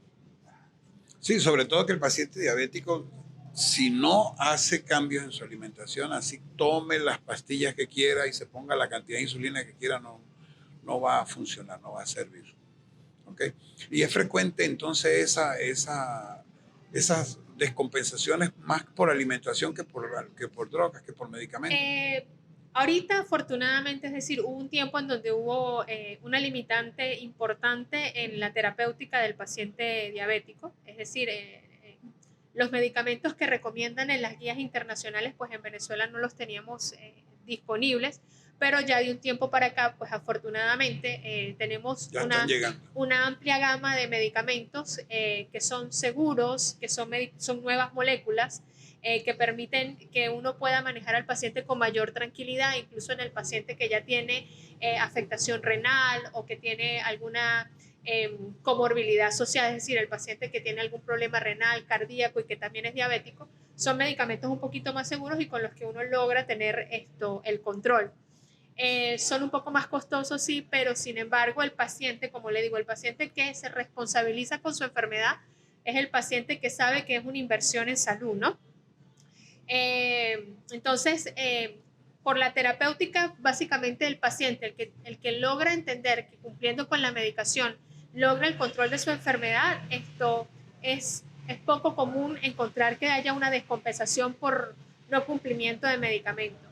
Sí, sobre todo que el paciente diabético, si no hace cambios en su alimentación, así tome las pastillas que quiera y se ponga la cantidad de insulina que quiera, no va a funcionar, no va a servir. ¿Okay? Y es frecuente entonces esas descompensaciones más por alimentación que por drogas, que por medicamentos. Ahorita, afortunadamente, es decir, hubo un tiempo en donde hubo una limitante importante en la terapéutica del paciente diabético, es decir, los medicamentos que recomiendan en las guías internacionales, pues en Venezuela no los teníamos disponibles, pero ya de un tiempo para acá, pues afortunadamente tenemos una amplia gama de medicamentos que son seguros, que son nuevas moléculas, que permiten que uno pueda manejar al paciente con mayor tranquilidad, incluso en el paciente que ya tiene afectación renal o que tiene alguna comorbilidad asociada, es decir, el paciente que tiene algún problema renal, cardíaco y que también es diabético, son medicamentos un poquito más seguros y con los que uno logra tener el control. Son un poco más costosos, sí, pero sin embargo el paciente, como le digo, el paciente que se responsabiliza con su enfermedad es el paciente que sabe que es una inversión en salud, ¿no? Entonces, por la terapéutica, básicamente el paciente, el que logra entender que cumpliendo con la medicación logra el control de su enfermedad, esto es poco común encontrar que haya una descompensación por no cumplimiento de medicamento.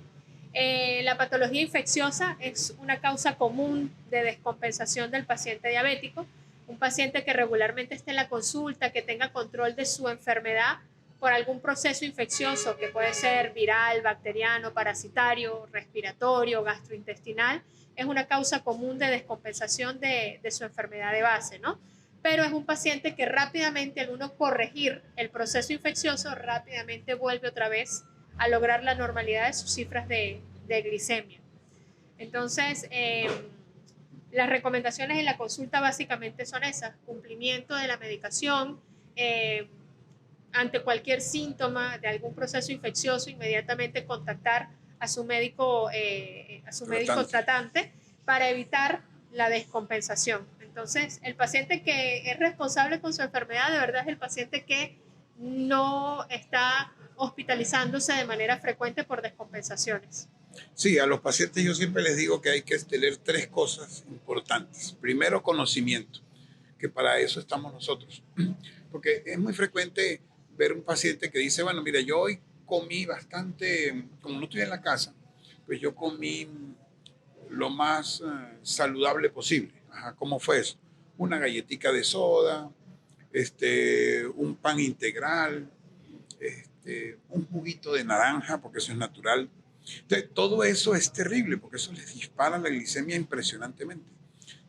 La patología infecciosa es una causa común de descompensación del paciente diabético. Un paciente que regularmente esté en la consulta, que tenga control de su enfermedad por algún proceso infeccioso, que puede ser viral, bacteriano, parasitario, respiratorio, gastrointestinal, es una causa común de descompensación de su enfermedad de base, ¿no? Pero es un paciente que rápidamente, al uno corregir el proceso infeccioso, rápidamente vuelve otra vez a lograr la normalidad de sus cifras de glicemia. Entonces, las recomendaciones en la consulta básicamente son esas: cumplimiento de la medicación, ante cualquier síntoma de algún proceso infeccioso, inmediatamente contactar a su médico tratante para evitar la descompensación. Entonces, el paciente que es responsable con su enfermedad de verdad es el paciente que no está hospitalizándose de manera frecuente por descompensaciones. Sí, a los pacientes yo siempre les digo que hay que tener tres cosas importantes. Primero, conocimiento, que para eso estamos nosotros. Porque es muy frecuente ver un paciente que dice, bueno, mira, yo hoy comí bastante, como no estoy en la casa, pues yo comí lo más saludable posible. Ajá, ¿cómo fue eso? Una galletita de soda, un pan integral, un juguito de naranja, porque eso es natural. Entonces, todo eso es terrible, porque eso les dispara la glicemia impresionantemente.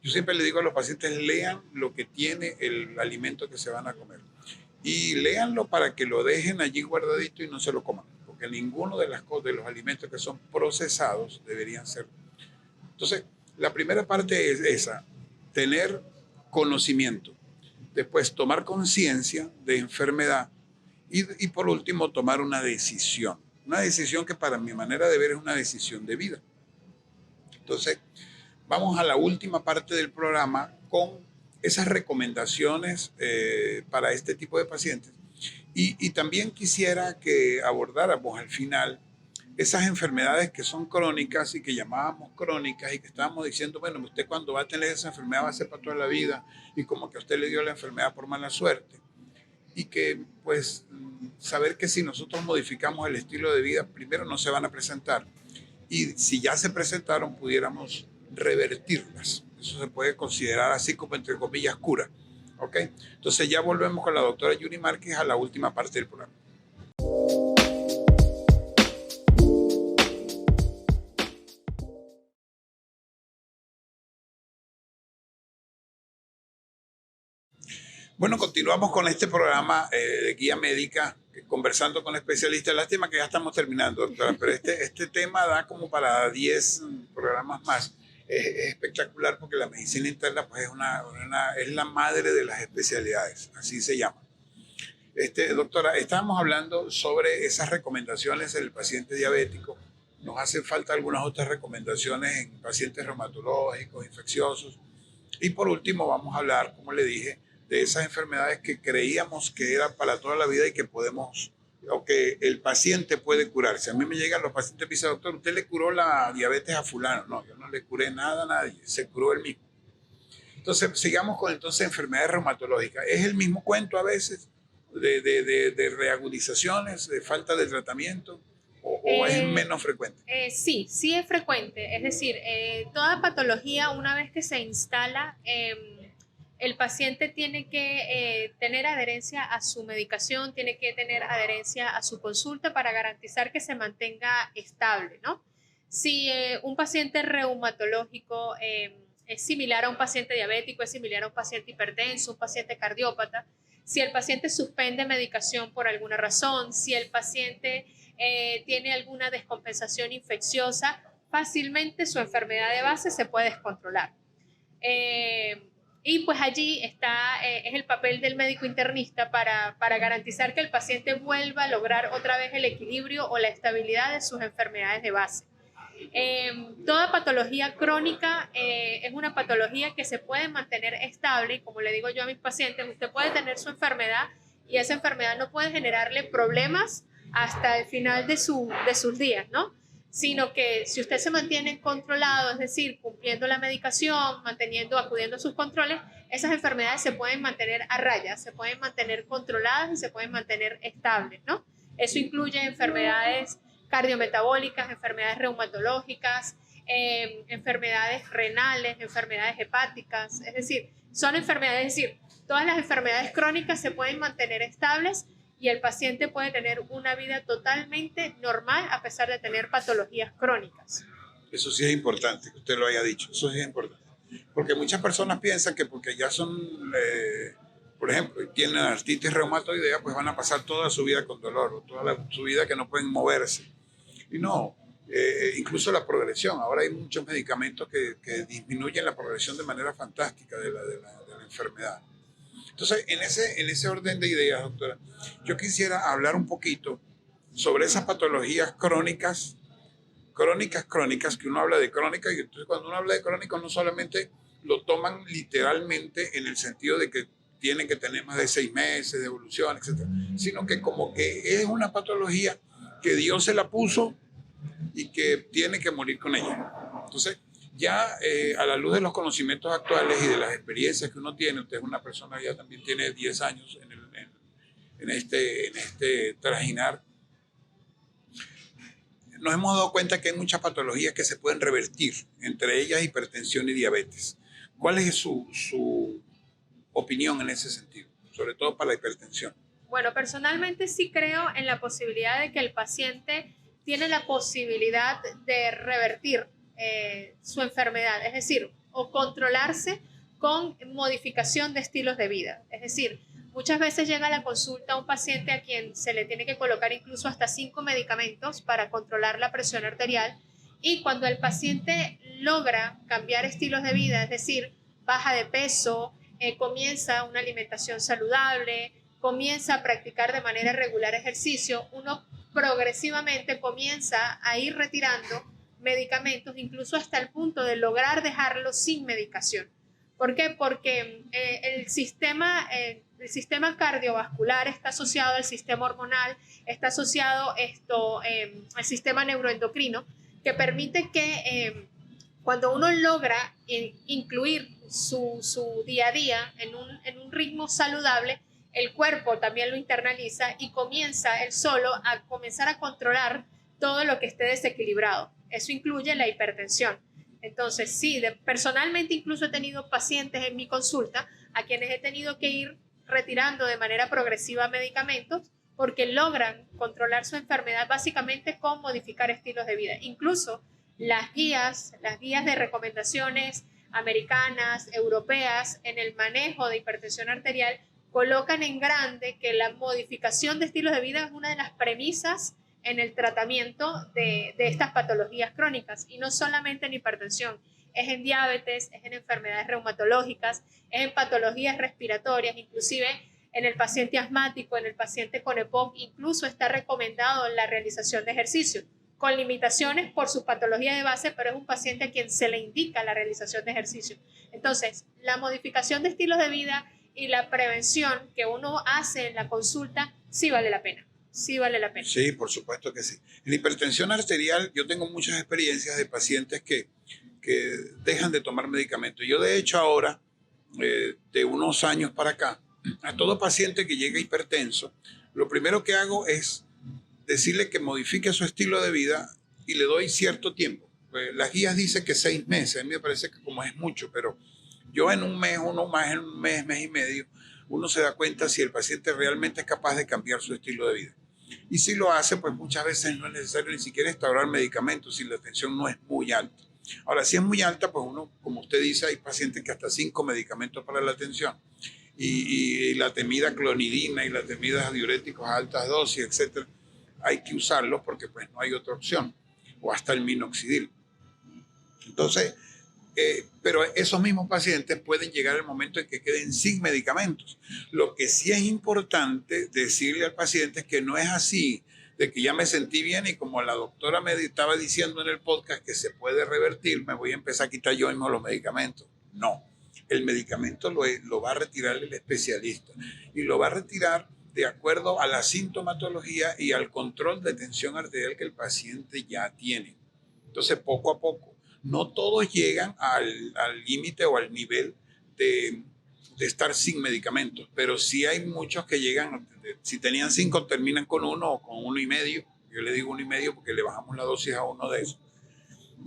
Yo siempre le digo a los pacientes, lean lo que tiene el alimento que se van a comer. Y léanlo para que lo dejen allí guardadito y no se lo coman, porque ninguno de los alimentos que son procesados deberían ser. Entonces, la primera parte es esa, tener conocimiento. Después, tomar conciencia de enfermedad. Y por último, tomar una decisión. Una decisión que para mi manera de ver es una decisión de vida. Entonces, vamos a la última parte del programa con esas recomendaciones para este tipo de pacientes. Y también quisiera que abordáramos al final esas enfermedades que son crónicas y que llamábamos crónicas y que estábamos diciendo, bueno, usted cuando va a tener esa enfermedad va a ser para toda la vida y como que a usted le dio la enfermedad por mala suerte. Y que pues saber que si nosotros modificamos el estilo de vida, primero no se van a presentar. Y si ya se presentaron, pudiéramos revertirlas. Eso se puede considerar así como entre comillas cura. ¿Ok? Entonces ya volvemos con la doctora Yuri Márquez a la última parte del programa. Bueno, continuamos con este programa de guía médica, conversando con especialistas. Lástima que ya estamos terminando, doctora, pero este tema da como para 10 programas más. Es espectacular porque la medicina interna pues, es la madre de las especialidades, así se llama. Doctora, estábamos hablando sobre esas recomendaciones en el paciente diabético. Nos hacen falta algunas otras recomendaciones en pacientes reumatológicos, infecciosos. Y por último vamos a hablar, como le dije, de esas enfermedades que creíamos que eran para toda la vida y que podemos, o que el paciente puede curarse. A mí me llegan los pacientes y me dicen, doctor, ¿usted le curó la diabetes a fulano? No, yo no le curé nada a nadie, se curó él mismo. Entonces, sigamos con enfermedades reumatológicas. Es el mismo cuento a veces de reagudizaciones, de falta de tratamiento, o es menos frecuente. Sí, sí es frecuente. Es decir, toda patología, una vez que se instala, el paciente tiene que tener adherencia a su medicación, tiene que tener adherencia a su consulta para garantizar que se mantenga estable, ¿no? Si un paciente reumatológico es similar a un paciente diabético, es similar a un paciente hipertenso, un paciente cardiópata, si el paciente suspende medicación por alguna razón, si el paciente tiene alguna descompensación infecciosa, fácilmente su enfermedad de base se puede descontrolar. Y pues allí es el papel del médico internista para garantizar que el paciente vuelva a lograr otra vez el equilibrio o la estabilidad de sus enfermedades de base. Toda patología crónica es una patología que se puede mantener estable y como le digo yo a mis pacientes, usted puede tener su enfermedad y esa enfermedad no puede generarle problemas hasta el final de sus días, ¿no? Sino que si usted se mantiene controlado, es decir, cumpliendo la medicación, acudiendo a sus controles, esas enfermedades se pueden mantener a raya, se pueden mantener controladas y se pueden mantener estables, ¿no? Eso incluye enfermedades cardiometabólicas, enfermedades reumatológicas, enfermedades renales, enfermedades hepáticas, es decir, son enfermedades, es decir, todas las enfermedades crónicas se pueden mantener estables y el paciente puede tener una vida totalmente normal a pesar de tener patologías crónicas. Eso sí es importante que usted lo haya dicho, eso sí es importante. Porque muchas personas piensan que porque ya son, por ejemplo, tienen artritis reumatoidea, pues van a pasar toda su vida con dolor, o toda su vida que no pueden moverse. Y no, incluso la progresión. Ahora hay muchos medicamentos que disminuyen la progresión de manera fantástica de la enfermedad. Entonces, en ese orden de ideas, doctora, yo quisiera hablar un poquito sobre esas patologías crónicas, que uno habla de crónicas, y entonces cuando uno habla de crónicos no solamente lo toman literalmente en el sentido de que tienen que tener más de 6 meses de evolución, etcétera, sino que como que es una patología que Dios se la puso y que tiene que morir con ella. Entonces, ya a la luz de los conocimientos actuales y de las experiencias que uno tiene, usted es una persona que ya también tiene 10 años en este trajinar, nos hemos dado cuenta que hay muchas patologías que se pueden revertir, entre ellas hipertensión y diabetes. ¿Cuál es su opinión en ese sentido, sobre todo para la hipertensión? Bueno, personalmente sí creo en la posibilidad de que el paciente tiene la posibilidad de revertir su enfermedad, es decir, o controlarse con modificación de estilos de vida. Es decir, muchas veces llega a la consulta un paciente a quien se le tiene que colocar incluso hasta 5 medicamentos para controlar la presión arterial, y cuando el paciente logra cambiar estilos de vida, es decir, baja de peso, comienza una alimentación saludable, comienza a practicar de manera regular ejercicio, uno progresivamente comienza a ir retirando medicamentos, incluso hasta el punto de lograr dejarlos sin medicación. ¿Por qué? Porque el sistema cardiovascular está asociado al sistema hormonal, está asociado al sistema neuroendocrino, que permite que cuando uno logra incluir su día a día en un ritmo saludable, el cuerpo también lo internaliza y comienza él solo a comenzar a controlar todo lo que esté desequilibrado. Eso incluye la hipertensión. Entonces, sí, personalmente incluso he tenido pacientes en mi consulta a quienes he tenido que ir retirando de manera progresiva medicamentos porque logran controlar su enfermedad básicamente con modificar estilos de vida. Incluso las guías de recomendaciones americanas, europeas, en el manejo de hipertensión arterial, colocan en grande que la modificación de estilos de vida es una de las premisas en el tratamiento de estas patologías crónicas, y no solamente en hipertensión, es en diabetes, es en enfermedades reumatológicas, es en patologías respiratorias, inclusive en el paciente asmático, en el paciente con EPOC, incluso está recomendado la realización de ejercicio, con limitaciones por su patología de base, pero es un paciente a quien se le indica la realización de ejercicio. Entonces, la modificación de estilos de vida y la prevención que uno hace en la consulta sí vale la pena. Sí vale la pena. Sí, por supuesto que sí. En la hipertensión arterial yo tengo muchas experiencias de pacientes que dejan de tomar medicamentos. Yo de hecho ahora, de unos años para acá, a todo paciente que llega hipertenso, lo primero que hago es decirle que modifique su estilo de vida y le doy cierto tiempo. Las guías dicen que 6 meses, a mí me parece que como es mucho, pero yo en un mes, uno más en un mes, mes y medio, uno se da cuenta si el paciente realmente es capaz de cambiar su estilo de vida. Y si lo hace, pues muchas veces no es necesario ni siquiera instaurar medicamentos si la tensión no es muy alta. Ahora, si es muy alta, pues uno, como usted dice, hay pacientes que hasta 5 medicamentos para la tensión. Y la temida clonidina y la temida diuréticos a altas dosis, etcétera, hay que usarlos porque pues no hay otra opción. O hasta el minoxidil. Entonces, pero esos mismos pacientes pueden llegar al momento en que queden sin medicamentos. Lo que sí es importante decirle al paciente es que no es así, de que ya me sentí bien y como la doctora me estaba diciendo en el podcast que se puede revertir, me voy a empezar a quitar yo mismo los medicamentos. No, el medicamento lo va a retirar el especialista y lo va a retirar de acuerdo a la sintomatología y al control de tensión arterial que el paciente ya tiene. Entonces, poco a poco. No todos llegan al límite o al nivel de estar sin medicamentos, pero sí hay muchos que llegan, si tenían 5 terminan con 1 o con 1,5, Yo le digo 1,5 porque le bajamos la dosis a uno de esos.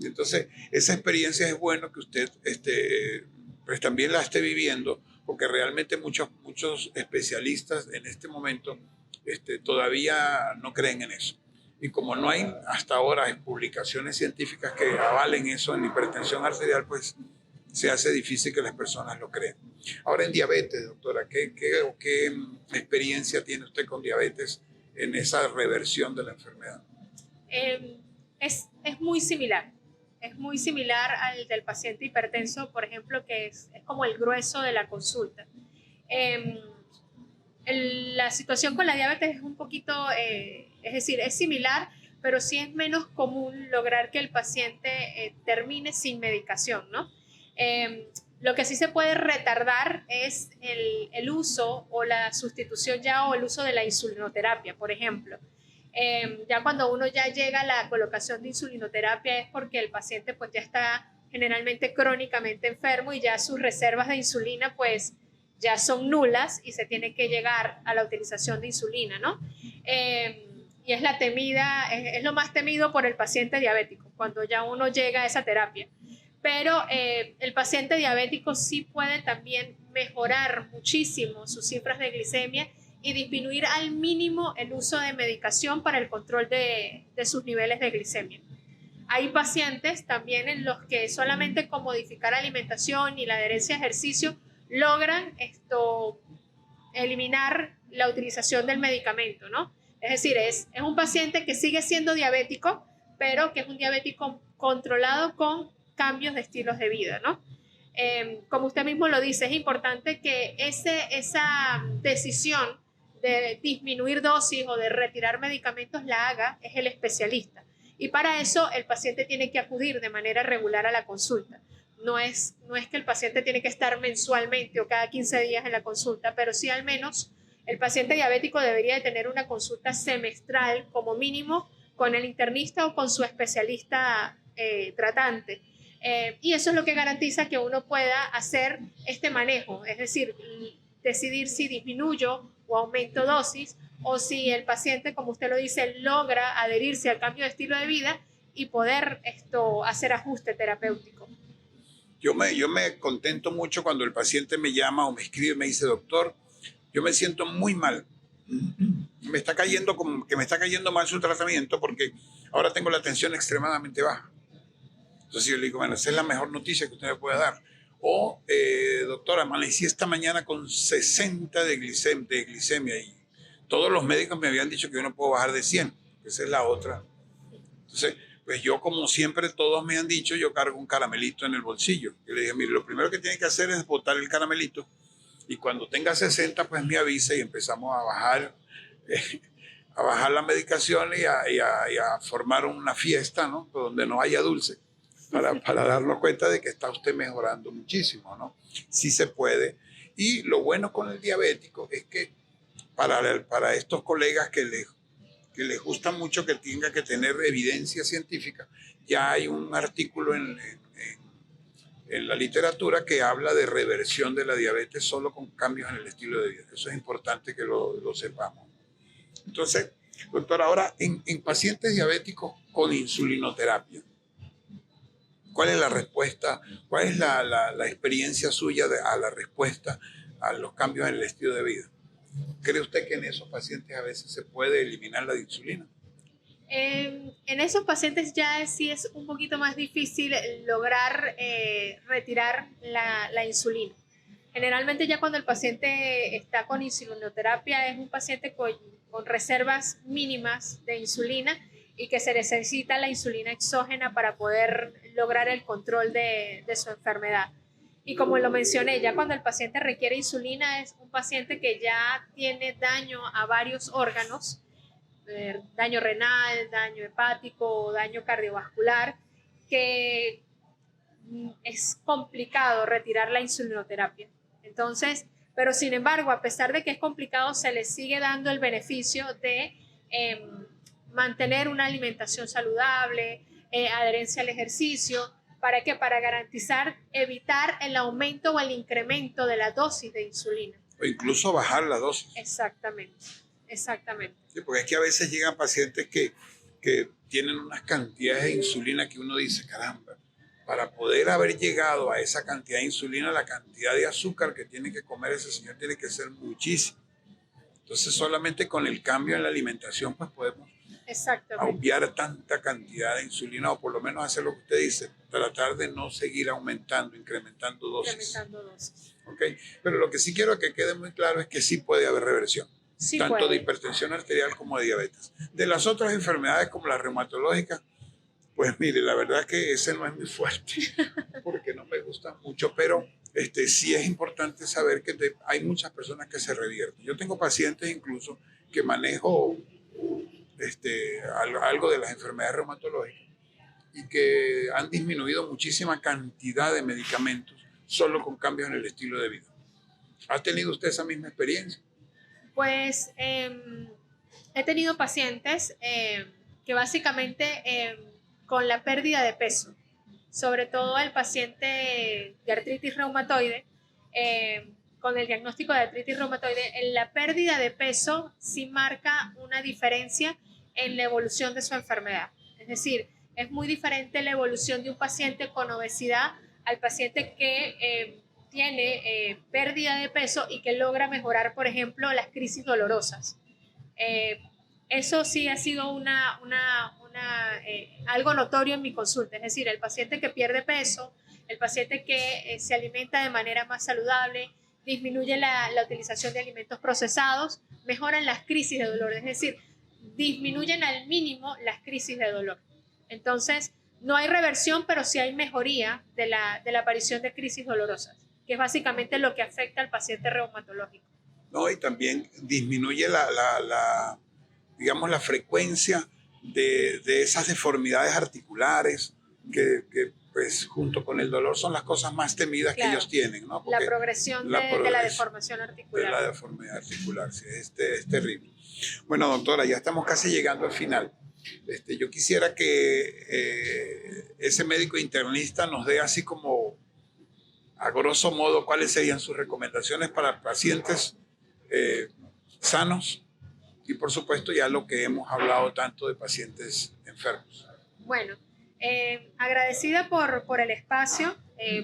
Entonces, esa experiencia es bueno que usted pues también la esté viviendo, porque realmente muchos especialistas en este momento todavía no creen en eso. Y como no hay hasta ahora publicaciones científicas que avalen eso en hipertensión arterial, pues se hace difícil que las personas lo crean. Ahora en diabetes, doctora, ¿qué experiencia tiene usted con diabetes en esa reversión de la enfermedad? Es muy similar. Es muy similar al del paciente hipertenso, por ejemplo, que es como el grueso de la consulta. La situación con la diabetes es un poquito, es decir, es similar, pero sí es menos común lograr que el paciente termine sin medicación, ¿no? Lo que sí se puede retardar es el uso o la sustitución ya o el uso de la insulinoterapia, por ejemplo. Ya cuando uno ya llega a la colocación de insulinoterapia es porque el paciente pues ya está generalmente crónicamente enfermo y ya sus reservas de insulina pues ya son nulas y se tiene que llegar a la utilización de insulina, ¿no? Y es la temida, es lo más temido por el paciente diabético, cuando ya uno llega a esa terapia. Pero el paciente diabético sí puede también mejorar muchísimo sus cifras de glicemia y disminuir al mínimo el uso de medicación para el control de sus niveles de glicemia. Hay pacientes también en los que solamente con modificar alimentación y la adherencia a ejercicio logran eliminar la utilización del medicamento, ¿no? Es decir, es un paciente que sigue siendo diabético, pero que es un diabético controlado con cambios de estilos de vida, ¿no? Como usted mismo lo dice, es importante que esa decisión de disminuir dosis o de retirar medicamentos la haga es el especialista. Y para eso el paciente tiene que acudir de manera regular a la consulta. No es que el paciente tiene que estar mensualmente o cada 15 días en la consulta, pero sí al menos el paciente diabético debería de tener una consulta semestral como mínimo con el internista o con su especialista tratante. Y eso es lo que garantiza que uno pueda hacer este manejo, es decir, decidir si disminuyo o aumento dosis o si el paciente, como usted lo dice, logra adherirse al cambio de estilo de vida y poder hacer ajuste terapéutico. Yo me contento mucho cuando el paciente me llama o me escribe y me dice, doctor, yo me siento muy mal. Me está cayendo mal su tratamiento porque ahora tengo la tensión extremadamente baja. Entonces yo le digo, bueno, esa es la mejor noticia que usted me puede dar. O, doctora, amanecí esta mañana con 60 de glicemia y todos los médicos me habían dicho que yo no puedo bajar de 100. Esa es la otra. Entonces, pues yo, como siempre todos me han dicho, yo cargo un caramelito en el bolsillo. Y le dije, mire, lo primero que tiene que hacer es botar el caramelito y cuando tenga 60, pues me avisa y empezamos a bajar la medicación y a formar una fiesta, ¿no? Donde no haya dulce. Para darnos cuenta de que está usted mejorando muchísimo, ¿no? Sí se puede. Y lo bueno con el diabético es que para estos colegas que les gusta mucho que tenga que tener evidencia científica, ya hay un artículo en la literatura que habla de reversión de la diabetes solo con cambios en el estilo de vida. Eso es importante que lo sepamos. Entonces, doctor, ahora en pacientes diabéticos con insulinoterapia, ¿cuál es la respuesta? ¿Cuál es la experiencia suya a la respuesta a los cambios en el estilo de vida? ¿Cree usted que en esos pacientes a veces se puede eliminar la insulina? En esos pacientes ya sí es un poquito más difícil lograr retirar la insulina. Generalmente ya cuando el paciente está con insulinoterapia es un paciente con reservas mínimas de insulina y que se necesita la insulina exógena para poder lograr el control de su enfermedad. Y como lo mencioné, ya cuando el paciente requiere insulina es un paciente que ya tiene daño a varios órganos, daño renal, daño hepático, daño cardiovascular, que es complicado retirar la insulinoterapia. Entonces, pero sin embargo, a pesar de que es complicado, se le sigue dando el beneficio de mantener una alimentación saludable, adherencia al ejercicio. ¿Para qué? Para garantizar, evitar el aumento o el incremento de la dosis de insulina. O incluso bajar la dosis. Exactamente, exactamente. Sí, porque es que a veces llegan pacientes que que tienen unas cantidades de insulina que uno dice, caramba, para poder haber llegado a esa cantidad de insulina, la cantidad de azúcar que tiene que comer ese señor tiene que ser muchísimo. Entonces solamente con el cambio en la alimentación pues podemos obviar tanta cantidad de insulina, o por lo menos hacer lo que usted dice, tratar de no seguir aumentando, incrementando dosis. ¿Okay? Pero lo que sí quiero que quede muy claro es que sí puede haber reversión, sí tanto puede. de hipertensión arterial como de diabetes. De las otras enfermedades como la reumatológica, pues mire, la verdad es que ese no es muy fuerte, porque no me gusta mucho, pero sí es importante saber que hay muchas personas que se revierten. Yo tengo pacientes incluso que manejo algo de las enfermedades reumatológicas y que han disminuido muchísima cantidad de medicamentos solo con cambios en el estilo de vida. ¿Ha tenido usted esa misma experiencia? Pues he tenido pacientes que básicamente con la pérdida de peso, sobre todo el paciente de artritis reumatoide, con el diagnóstico de artritis reumatoide, en la pérdida de peso sí marca una diferencia en la evolución de su enfermedad. Es decir, es muy diferente la evolución de un paciente con obesidad al paciente que tiene pérdida de peso y que logra mejorar, por ejemplo, las crisis dolorosas. Eso sí ha sido algo notorio en mi consulta, es decir, el paciente que pierde peso, el paciente que se alimenta de manera más saludable, disminuye la utilización de alimentos procesados, mejoran las crisis de dolor, es decir, disminuyen al mínimo las crisis de dolor. Entonces, no hay reversión, pero sí hay mejoría de la aparición de crisis dolorosas, que es básicamente lo que afecta al paciente reumatológico. No, y también disminuye digamos, la frecuencia de esas deformidades articulares que pues junto con el dolor son las cosas más temidas que ellos tienen, ¿no? Porque la progresión de la deformación articular. De la deformidad articular, sí, es terrible. Bueno, doctora, ya estamos casi llegando al final. Yo quisiera que ese médico internista nos dé así como, a grosso modo, cuáles serían sus recomendaciones para pacientes sanos y, por supuesto, ya lo que hemos hablado tanto de pacientes enfermos. Bueno, agradecida por el espacio,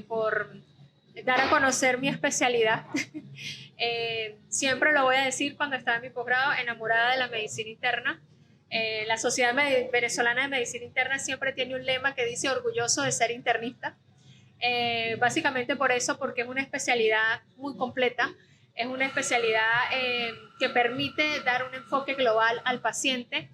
por dar a conocer mi especialidad. Siempre lo voy a decir cuando estaba en mi posgrado, enamorada de la medicina interna. La Sociedad Venezolana de Medicina Interna siempre tiene un lema que dice orgulloso de ser internista. Básicamente por eso, porque es una especialidad muy completa, es una especialidad que permite dar un enfoque global al paciente.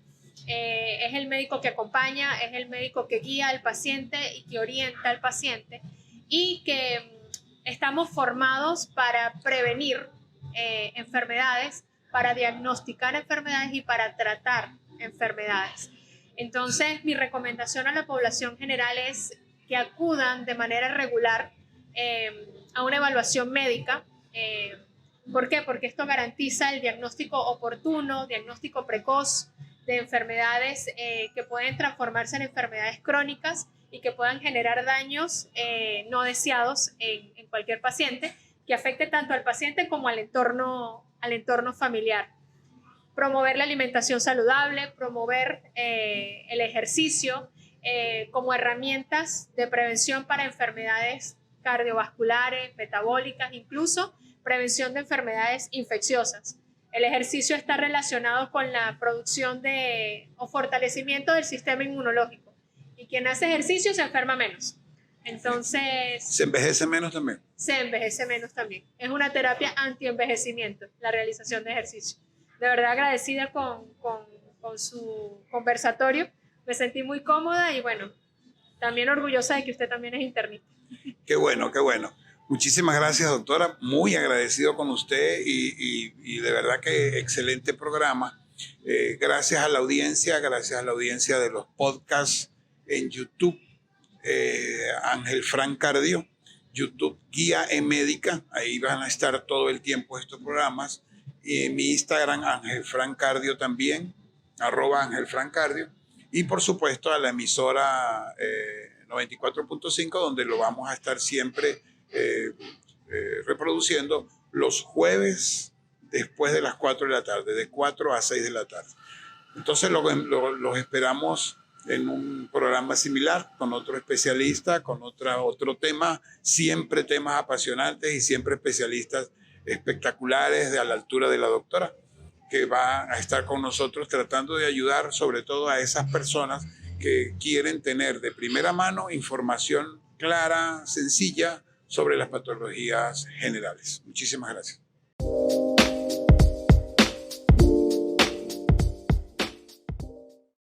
Es el médico que acompaña, es el médico que guía al paciente y que orienta al paciente, y que estamos formados para prevenir enfermedades, para diagnosticar enfermedades y para tratar enfermedades. Entonces, mi recomendación a la población general es que acudan de manera regular a una evaluación médica. ¿Por qué? Porque esto garantiza el diagnóstico oportuno, diagnóstico precoz de enfermedades que pueden transformarse en enfermedades crónicas y que puedan generar daños no deseados en cualquier paciente, que afecte tanto al paciente como al entorno familiar. Promover la alimentación saludable, promover el ejercicio como herramientas de prevención para enfermedades cardiovasculares, metabólicas, incluso prevención de enfermedades infecciosas. El ejercicio está relacionado con la producción o fortalecimiento del sistema inmunológico. Y quien hace ejercicio se enferma menos. Entonces... ¿Se envejece menos también? Se envejece menos también. Es una terapia anti-envejecimiento, la realización de ejercicio. De verdad agradecida con su conversatorio. Me sentí muy cómoda y bueno, también orgullosa de que usted también es internista. Qué bueno, qué bueno. Muchísimas gracias, doctora. Muy agradecido con usted y de verdad que excelente programa. Gracias a la audiencia de los podcasts en YouTube, Ángel Fran Cardio, YouTube Guía en Médica. Ahí van a estar todo el tiempo estos programas. Y en mi Instagram, Ángel Fran Cardio también, @AngelFranCardio. Y por supuesto a la emisora 94.5, donde lo vamos a estar siempre reproduciendo los jueves después de las 4 de la tarde, de 4 a 6 de la tarde. Entonces los esperamos en un programa similar, con otro especialista, con otro tema, siempre temas apasionantes y siempre especialistas espectaculares a la altura de la doctora, que va a estar con nosotros tratando de ayudar sobre todo a esas personas que quieren tener de primera mano información clara, sencilla, sobre las patologías generales. Muchísimas gracias.